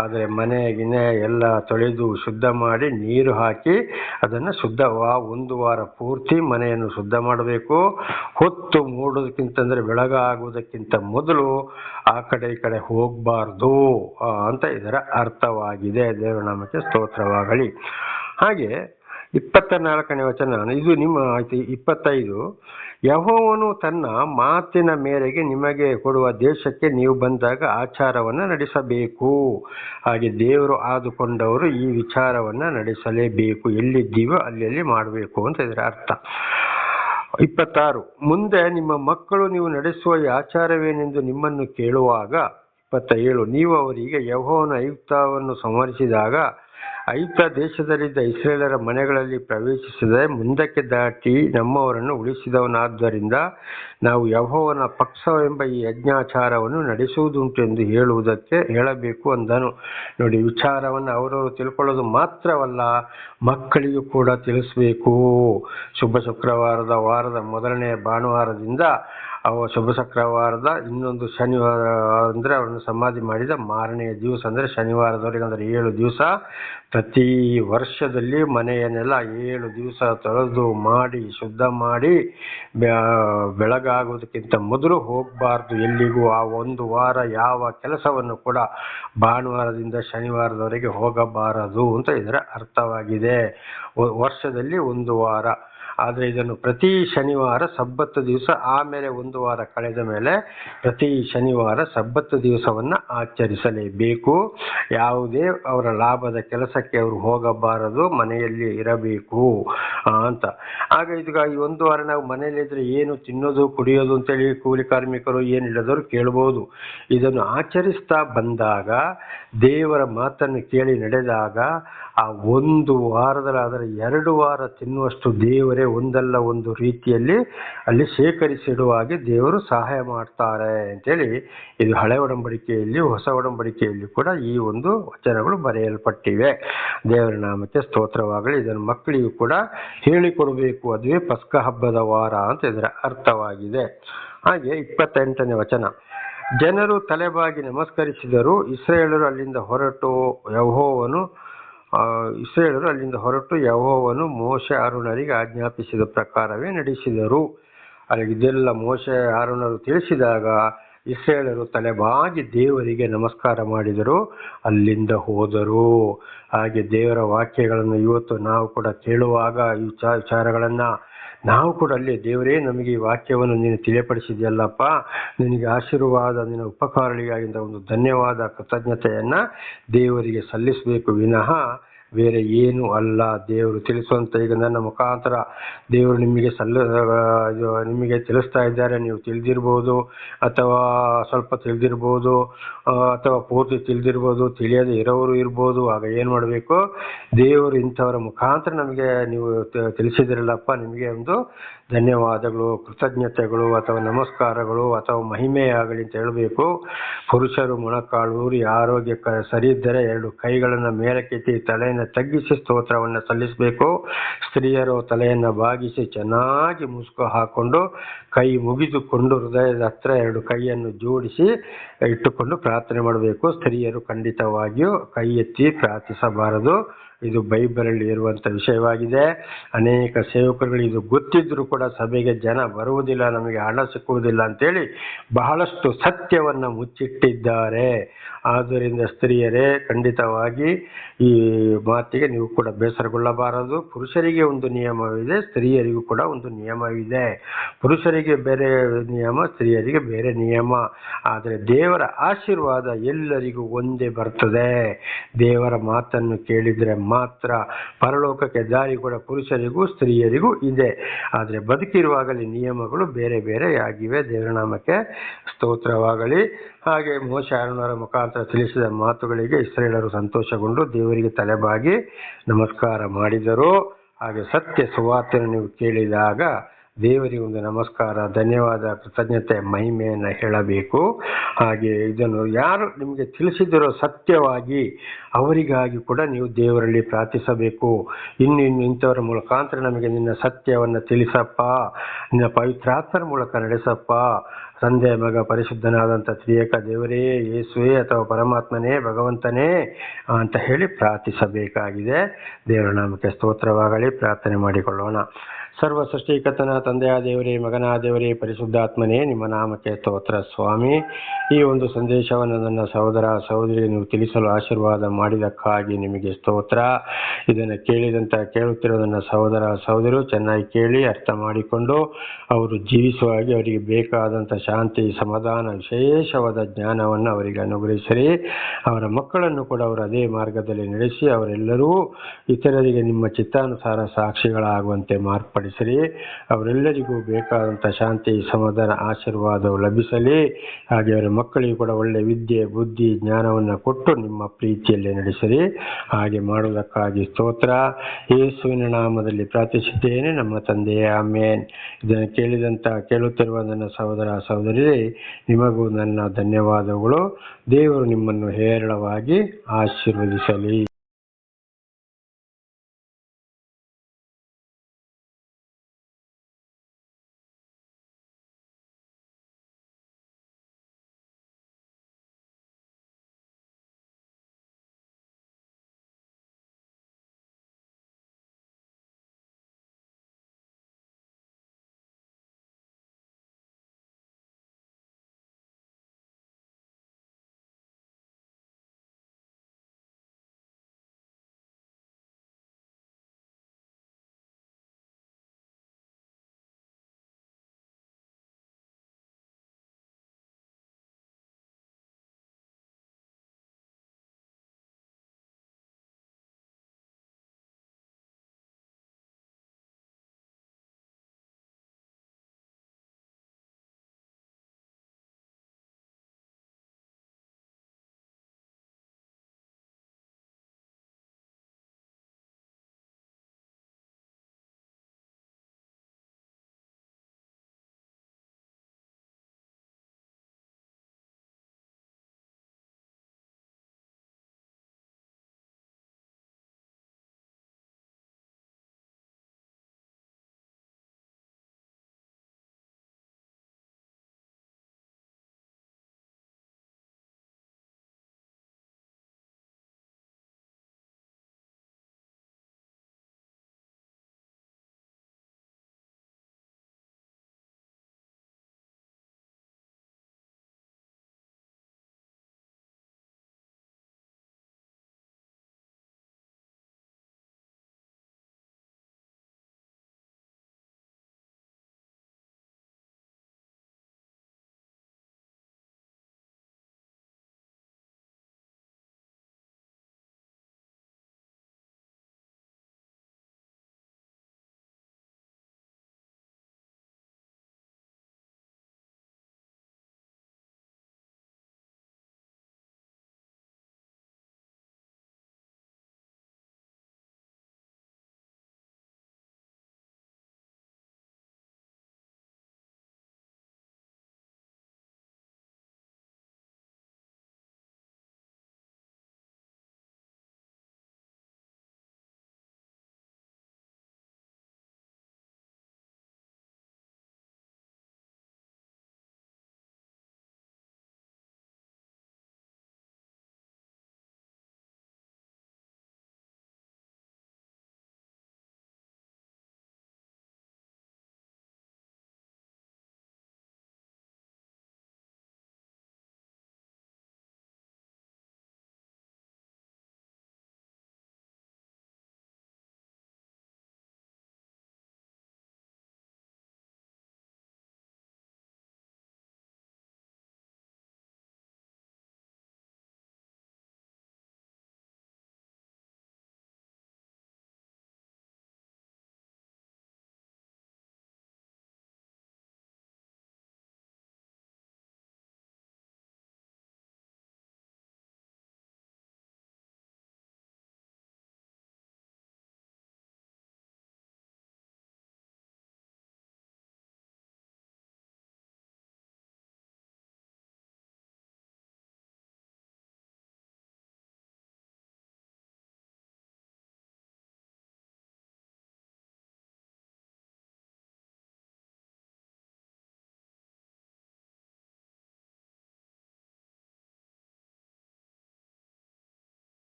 ಆದರೆ ಮನೆಗಿನೇ ಎಲ್ಲ ತೊಳೆದು ಶುದ್ಧ ಮಾಡಿ ನೀರು ಹಾಕಿ ಅದನ್ನು ಒಂದು ವಾರ ಪೂರ್ತಿ ಮನೆಯನ್ನು ಶುದ್ಧ ಮಾಡಬೇಕು. ಹೊತ್ತು ಮೂಡೋದಕ್ಕಿಂತಂದರೆ ಬೆಳಗಾಗುವುದಕ್ಕಿಂತ ಮೊದಲು ಆ ಕಡೆ ಈ ಕಡೆ ಹೋಗಬಾರ್ದು ಅಂತ ಇದರ ಅರ್ಥವಾಗಿದೆ. ದೇವರ ನಾಮಕ್ಕೆ ಸ್ತೋತ್ರವಾಗಲಿ. ಹಾಗೆ 24ನೇ ವಚನ, ಇದು ನಿಮ್ಮ 25, ಯೆಹೋವನು ತನ್ನ ಮಾತಿನ ಮೇರೆಗೆ ನಿಮಗೆ ಕೊಡುವ ದೇಶಕ್ಕೆ ನೀವು ಬಂದಾಗ ಆಚಾರವನ್ನು ನಡೆಸಬೇಕು. ಹಾಗೆ ದೇವರು ಆದುಕೊಂಡವರು ಈ ವಿಚಾರವನ್ನು ನಡೆಸಲೇಬೇಕು. ಎಲ್ಲಿದ್ದೀವೋ ಅಲ್ಲಿ ಮಾಡಬೇಕು ಅಂತ ಇದರ ಅರ್ಥ. 26, ಮುಂದೆ ನಿಮ್ಮ ಮಕ್ಕಳು ನೀವು ನಡೆಸುವ ಈ ಆಚಾರವೇನೆಂದು ನಿಮ್ಮನ್ನು ಕೇಳುವಾಗ. 27, ನೀವು ಅವರಿಗೆ ಯೆಹೋವನು ಐಗುಪ್ತವನ್ನು ಸಂಹರಿಸಿದಾಗ ಐಗುಪ್ತ ದೇಶದಲ್ಲಿದ್ದ ಇಸ್ರೇಲರ ಮನೆಗಳಲ್ಲಿ ಪ್ರವೇಶಿಸದೆ ಮುಂದಕ್ಕೆ ದಾಟಿ ನಮ್ಮವರನ್ನು ಉಳಿಸಿದವನಾದ್ದರಿಂದ ನಾವು ಯೆಹೋವನ ಪಕ್ಷವೆಂಬ ಈ ಯಜ್ಞಾಚಾರವನ್ನು ನಡೆಸುವುದುಂಟು ಎಂದು ಹೇಳಬೇಕು ಅಂದನು. ನೋಡಿ, ವಿಚಾರವನ್ನು ಅವರವರು ತಿಳ್ಕೊಳ್ಳೋದು ಮಾತ್ರವಲ್ಲ, ಮಕ್ಕಳಿಗೂ ಕೂಡ ತಿಳಿಸ್ಬೇಕು. ಶುಭ ಶುಕ್ರವಾರದ ವಾರದ ಮೊದಲನೇ ಭಾನುವಾರದಿಂದ ಶುಭ ಶುಕ್ರವಾರದ ಇನ್ನೊಂದು ಶನಿವಾರ ಅಂದರೆ ಅವರನ್ನು ಸಮಾಧಿ ಮಾಡಿದ ಮಾರನೆಯ ದಿವಸ ಅಂದರೆ ಶನಿವಾರದವರೆಗೆ ಅಂದರೆ 7 ದಿವಸ ಪ್ರತಿ ವರ್ಷದಲ್ಲಿ ಮನೆಯನ್ನೆಲ್ಲ 7 ದಿವಸ ತೊಳೆದು ಮಾಡಿ ಶುದ್ಧ ಮಾಡಿ ಬೆಳಗಾಗೋದಕ್ಕಿಂತ ಮೊದಲು ಹೋಗಬಾರ್ದು ಎಲ್ಲಿಗೂ. ಆ ಒಂದು ವಾರ ಯಾವ ಕೆಲಸವನ್ನು ಕೂಡ ಭಾನುವಾರದಿಂದ ಶನಿವಾರದವರೆಗೆ ಹೋಗಬಾರದು ಅಂತ ಇದರ ಅರ್ಥವಾಗಿದೆ. ವರ್ಷದಲ್ಲಿ 1 ವಾರ, ಆದರೆ ಇದನ್ನು ಪ್ರತಿ ಶನಿವಾರ ಸಬ್ಬತ್ತು ದಿವಸ, ಆಮೇಲೆ 1 ವಾರ ಕಳೆದ ಮೇಲೆ ಪ್ರತಿ ಶನಿವಾರ ಸಬ್ಬತ್ತು ದಿವಸವನ್ನು ಆಚರಿಸಲೇಬೇಕು. ಯಾವುದೇ ಅವರ ಲಾಭದ ಕೆಲಸಕ್ಕೆ ಅವರು ಹೋಗಬಾರದು, ಮನೆಯಲ್ಲಿ ಇರಬೇಕು ಅಂತ. ಆಗ ಈಗ ಈ 1 ವಾರ ನಾವು ಮನೆಯಲ್ಲಿದ್ದರೆ ಏನು ತಿನ್ನೋದು ಕುಡಿಯೋದು ಅಂತೇಳಿ ಕೂಲಿ ಕಾರ್ಮಿಕರು ಏನಿಲ್ಲದವರು ಕೇಳ್ಬೋದು. ಇದನ್ನು ಆಚರಿಸ್ತಾ ಬಂದಾಗ, ದೇವರ ಮಾತನ್ನು ಕೇಳಿ ನಡೆದಾಗ ಆ 1 ವಾರದಲ್ಲಿ ಆದರೆ 2 ವಾರ ತಿನ್ನುವಷ್ಟು ದೇವರೇ ಒಂದಲ್ಲ ಒಂದು ರೀತಿಯಲ್ಲಿ ಅಲ್ಲಿ ಶೇಖರಿಸಿಡುವ ಹಾಗೆ ದೇವರು ಸಹಾಯ ಮಾಡ್ತಾರೆ ಅಂತೇಳಿ ಇದು ಹಳೆ ಒಡಂಬಡಿಕೆಯಲ್ಲಿ ಹೊಸ ಒಡಂಬಡಿಕೆಯಲ್ಲಿ ಕೂಡ ಈ ಒಂದು ವಚನಗಳು ಬರೆಯಲ್ಪಟ್ಟಿವೆ. ದೇವರ ನಾಮಕ್ಕೆ ಸ್ತೋತ್ರವಾಗಲಿ. ಇದನ್ನು ಮಕ್ಕಳಿಗೂ ಕೂಡ ಹೇಳಿಕೊಡಬೇಕು. ಅದುವೇ ಪಸ್ಕ ಹಬ್ಬದ ವಾರ ಅಂತ ಇದರ ಅರ್ಥವಾಗಿದೆ. ಹಾಗೆ 28ನೇ ವಚನ, ಜನರು ತಲೆಬಾಗಿ ನಮಸ್ಕರಿಸಿದರು. ಇಸ್ರಾಯೇಲರು ಅಲ್ಲಿಂದ ಹೊರಟು ಯೆಹೋವನು ಮೋಶೆ ಆರೋನರಿಗೆ ಆಜ್ಞಾಪಿಸಿದ ಪ್ರಕಾರವೇ ನಡೆಸಿದರು. ಇದೆಲ್ಲ ಮೋಶೆ ಆರೋನರು ತಿಳಿಸಿದಾಗ ಇಸ್ರಾಯೇಲರು ತಲೆಬಾಗಿ ದೇವರಿಗೆ ನಮಸ್ಕಾರ ಮಾಡಿದರು, ಅಲ್ಲಿಂದ ಹೋದರು. ಹಾಗೆ ದೇವರ ವಾಕ್ಯಗಳನ್ನು ಇವತ್ತು ನಾವು ಕೂಡ ಕೇಳುವಾಗ ಈ ವಿಚಾರಗಳನ್ನು ನಾವು ಕೂಡ ಅಲ್ಲಿ ದೇವರೇ ನಮಗೆ ಈ ವಾಕ್ಯವನ್ನು ನೀನು ತಿಳಿಯಪಡಿಸಿದೆಯಲ್ಲಪ್ಪ, ನಿನಗೆ ಆಶೀರ್ವಾದ, ನಿನ್ನ ಉಪಕಾರಗಳಿಗಾಗಿಂದ ಒಂದು ಧನ್ಯವಾದ, ಕೃತಜ್ಞತೆಯನ್ನು ದೇವರಿಗೆ ಸಲ್ಲಿಸಬೇಕು ವಿನಃ ಬೇರೆ ಏನು ಅಲ್ಲ. ದೇವರು ತಿಳಿಸುವಂತ ಈಗ ನನ್ನ ಮುಖಾಂತರ ದೇವರು ನಿಮಗೆ ತಿಳಿಸ್ತಾ ಇದ್ದಾರೆ. ನೀವು ತಿಳಿದಿರ್ಬೋದು, ಅಥವಾ ಸ್ವಲ್ಪ ತಿಳಿದಿರ್ಬೋದು, ಅಥವಾ ಪೂರ್ತಿ ತಿಳಿದಿರ್ಬೋದು, ತಿಳಿಯದೆ ಇರೋರು ಇರ್ಬೋದು. ಆಗ ಏನು ಮಾಡಬೇಕು? ದೇವರು ಇಂಥವರ ಮುಖಾಂತರ ನಮಗೆ ನೀವು ತಿಳಿಸಿದಿರಲ್ಲಪ್ಪ, ನಿಮಗೆ ಒಂದು ಧನ್ಯವಾದಗಳು, ಕೃತಜ್ಞತೆಗಳು, ಅಥವಾ ನಮಸ್ಕಾರಗಳು, ಅಥವಾ ಮಹಿಮೆ ಆಗಲಿ ಅಂತ ಹೇಳಬೇಕು. ಪುರುಷರು ಮೊಣಕಾಲೂರಿ ಆರೋಗ್ಯ ಸರಿ ಇದ್ದರೆ 2 ಕೈಗಳನ್ನು ಮೇಲಕ್ಕೆತ್ತಿ ತಲೆಯನ್ನು ತಗ್ಗಿಸಿ ಸ್ತೋತ್ರವನ್ನು ಸಲ್ಲಿಸಬೇಕು. ಸ್ತ್ರೀಯರು ತಲೆಯನ್ನು ಬಾಗಿಸಿ ಚೆನ್ನಾಗಿ ಮುಸುಕು ಹಾಕೊಂಡು ಕೈ ಮುಗಿದುಕೊಂಡು ಹೃದಯದ ಹತ್ರ 2 ಕೈಯನ್ನು ಜೋಡಿಸಿ ಇಟ್ಟುಕೊಂಡು ಪ್ರಾರ್ಥನೆ ಮಾಡಬೇಕು. ಸ್ತ್ರೀಯರು ಖಂಡಿತವಾಗಿಯೂ ಕೈ ಎತ್ತಿ ಪ್ರಾರ್ಥಿಸಬಾರದು. ಇದು ಬೈಬಲಲ್ಲಿ ಇರುವಂಥ ವಿಷಯವಾಗಿದೆ. ಅನೇಕ ಸೇವಕರುಗಳು ಇದು ಗೊತ್ತಿದ್ರೂ ಕೂಡ ಸಭೆಗೆ ಜನ ಬರುವುದಿಲ್ಲ, ನಮಗೆ ಹಣ ಸಿಕ್ಕುವುದಿಲ್ಲ ಅಂತೇಳಿ ಬಹಳಷ್ಟು ಸತ್ಯವನ್ನು ಮುಚ್ಚಿಟ್ಟಿದ್ದಾರೆ. ಆದ್ದರಿಂದ ಸ್ತ್ರೀಯರೇ, ಖಂಡಿತವಾಗಿ ಈ ಮಾತಿಗೆ ನೀವು ಕೂಡ ಬೇಸರಗೊಳ್ಳಬಾರದು. ಪುರುಷರಿಗೆ ಒಂದು ನಿಯಮವಿದೆ, ಸ್ತ್ರೀಯರಿಗೂ ಕೂಡ ಒಂದು ನಿಯಮವಿದೆ. ಪುರುಷರಿಗೆ ಬೇರೆ ನಿಯಮ, ಸ್ತ್ರೀಯರಿಗೆ ಬೇರೆ ನಿಯಮ. ಆದರೆ ದೇವರ ಆಶೀರ್ವಾದ ಎಲ್ಲರಿಗೂ ಒಂದೇ ಬರ್ತದೆ. ದೇವರ ಮಾತನ್ನು ಕೇಳಿದರೆ ಮಾತ್ರ ಪರಲೋಕಕ್ಕೆ ದಾರಿ ಕೂಡ ಪುರುಷರಿಗೂ ಸ್ತ್ರೀಯರಿಗೂ ಇದೆ. ಆದರೆ ಬದುಕಿರುವಾಗಲೇ ನಿಯಮಗಳು ಬೇರೆ ಬೇರೆ ಆಗಿವೆ. ದೇವರ ನಾಮಕ್ಕೆ ಸ್ತೋತ್ರವಾಗಲಿ. ಹಾಗೆ ಮೋಶೆ ಆರೋನರ ಮುಖಾಂತರ ತಿಳಿಸಿದ ಮಾತುಗಳಿಗೆ ಇಸ್ರಾಯೇಲರು ಸಂತೋಷಗೊಂಡು ದೇವರಿಗೆ ತಲೆಬಾಗಿ ನಮಸ್ಕಾರ ಮಾಡಿದರು. ಹಾಗೆ ಸತ್ಯ ಸುವಾರ್ತೆಯನ್ನು ನೀವು ಕೇಳಿದಾಗ ದೇವರಿಗೆ ಒಂದು ನಮಸ್ಕಾರ, ಧನ್ಯವಾದ, ಕೃತಜ್ಞತೆ, ಮಹಿಮೆಯನ್ನು ಹೇಳಬೇಕು. ಹಾಗೆ ಇದನ್ನು ಯಾರು ನಿಮಗೆ ತಿಳಿಸಿದಿರೋ ಸತ್ಯವಾಗಿ ಅವರಿಗಾಗಿ ಕೂಡ ನೀವು ದೇವರಲ್ಲಿ ಪ್ರಾರ್ಥಿಸಬೇಕು. ಇನ್ನು ಇಂಥವರ ಮುಖಾಂತರ ನಮಗೆ ನಿನ್ನ ಸತ್ಯವನ್ನು ತಿಳಿಸಪ್ಪ, ನಿನ್ನ ಪವಿತ್ರಾತ್ಮರ ಮೂಲಕ ನಡೆಸಪ್ಪ, ತಂದೆ ಮಗ ಪರಿಶುದ್ಧನಾದಂಥ ತ್ರಿಯೇಕ ದೇವರೇ, ಯೇಸುವೇ ಅಥವಾ ಪರಮಾತ್ಮನೇ, ಭಗವಂತನೇ ಅಂತ ಹೇಳಿ ಪ್ರಾರ್ಥಿಸಬೇಕಾಗಿದೆ. ದೇವರ ನಾಮಕ್ಕೆ ಸ್ತೋತ್ರವಾಗಲಿ. ಪ್ರಾರ್ಥನೆ ಮಾಡಿಕೊಳ್ಳೋಣ. ಸರ್ವ ಸೃಷ್ಟಿಕರ್ತನ ತಂದೆಯ ದೇವರೇ, ಮಗನ ದೇವರೇ, ಪರಿಶುದ್ಧಾತ್ಮನೇ, ನಿಮ್ಮ ನಾಮಕ್ಕೆ ಸ್ತೋತ್ರ ಸ್ವಾಮಿ. ಈ ಒಂದು ಸಂದೇಶವನ್ನು ನನ್ನ ಸಹೋದರ ಸಹೋದರಿಗೆ ನೀವು ತಿಳಿಸಲು ಆಶೀರ್ವಾದ ಮಾಡಿದಕ್ಕಾಗಿ ನಿಮಗೆ ಸ್ತೋತ್ರ. ಇದನ್ನು ಕೇಳುತ್ತಿರೋ ನನ್ನ ಸಹೋದರ ಸಹೋದರರು ಚೆನ್ನಾಗಿ ಕೇಳಿ ಅರ್ಥ ಮಾಡಿಕೊಂಡು ಅವರು ಜೀವಿಸುವಾಗಿ ಅವರಿಗೆ ಬೇಕಾದಂಥ ಶಾಂತಿ, ಸಮಾಧಾನ, ವಿಶೇಷವಾದ ಜ್ಞಾನವನ್ನು ಅವರಿಗೆ ಅನುಗ್ರಹಿಸಿರಿ. ಅವರ ಮಕ್ಕಳನ್ನು ಕೂಡ ಅವರು ಅದೇ ಮಾರ್ಗದಲ್ಲಿ ನಡೆಸಿ ಅವರೆಲ್ಲರೂ ಇತರರಿಗೆ ನಿಮ್ಮ ಚಿತ್ತಾನುಸಾರ ಸಾಕ್ಷಿಗಳಾಗುವಂತೆ ಮಾರ್ಪಡಿಸಿರಿ. ಅವರೆಲ್ಲರಿಗೂ ಬೇಕಾದಂಥ ಶಾಂತಿ, ಸಮಾಧಾನ, ಆಶೀರ್ವಾದವು ಲಭಿಸಲಿ. ಹಾಗೆ ಅವರ ಮಕ್ಕಳಿಗೂ ಕೂಡ ಒಳ್ಳೆ ವಿದ್ಯೆ, ಬುದ್ಧಿ, ಜ್ಞಾನವನ್ನು ಕೊಟ್ಟು ನಿಮ್ಮ ಪ್ರೀತಿಯಲ್ಲಿ ನಡೆಸಿರಿ. ಹಾಗೆ ಮಾಡುವುದಕ್ಕಾಗಿ ಸ್ತೋತ್ರ. ಯೇಸುವಿನ ನಾಮದಲ್ಲಿ ಪ್ರಾರ್ಥಿಸಿದ್ದೇನೆ ನಮ್ಮ ತಂದೆಯೇ, ಆಮೇನ್. ಇದನ್ನು ಕೇಳುತ್ತಿರುವ ನನ್ನ ಸಹೋದರ ಸಹೋದರಿ, ನಿಮಗೂ ನನ್ನ ಧನ್ಯವಾದಗಳು. ದೇವರು ನಿಮ್ಮನ್ನು ಹೇರಳವಾಗಿ ಆಶೀರ್ವದಿಸಲಿ.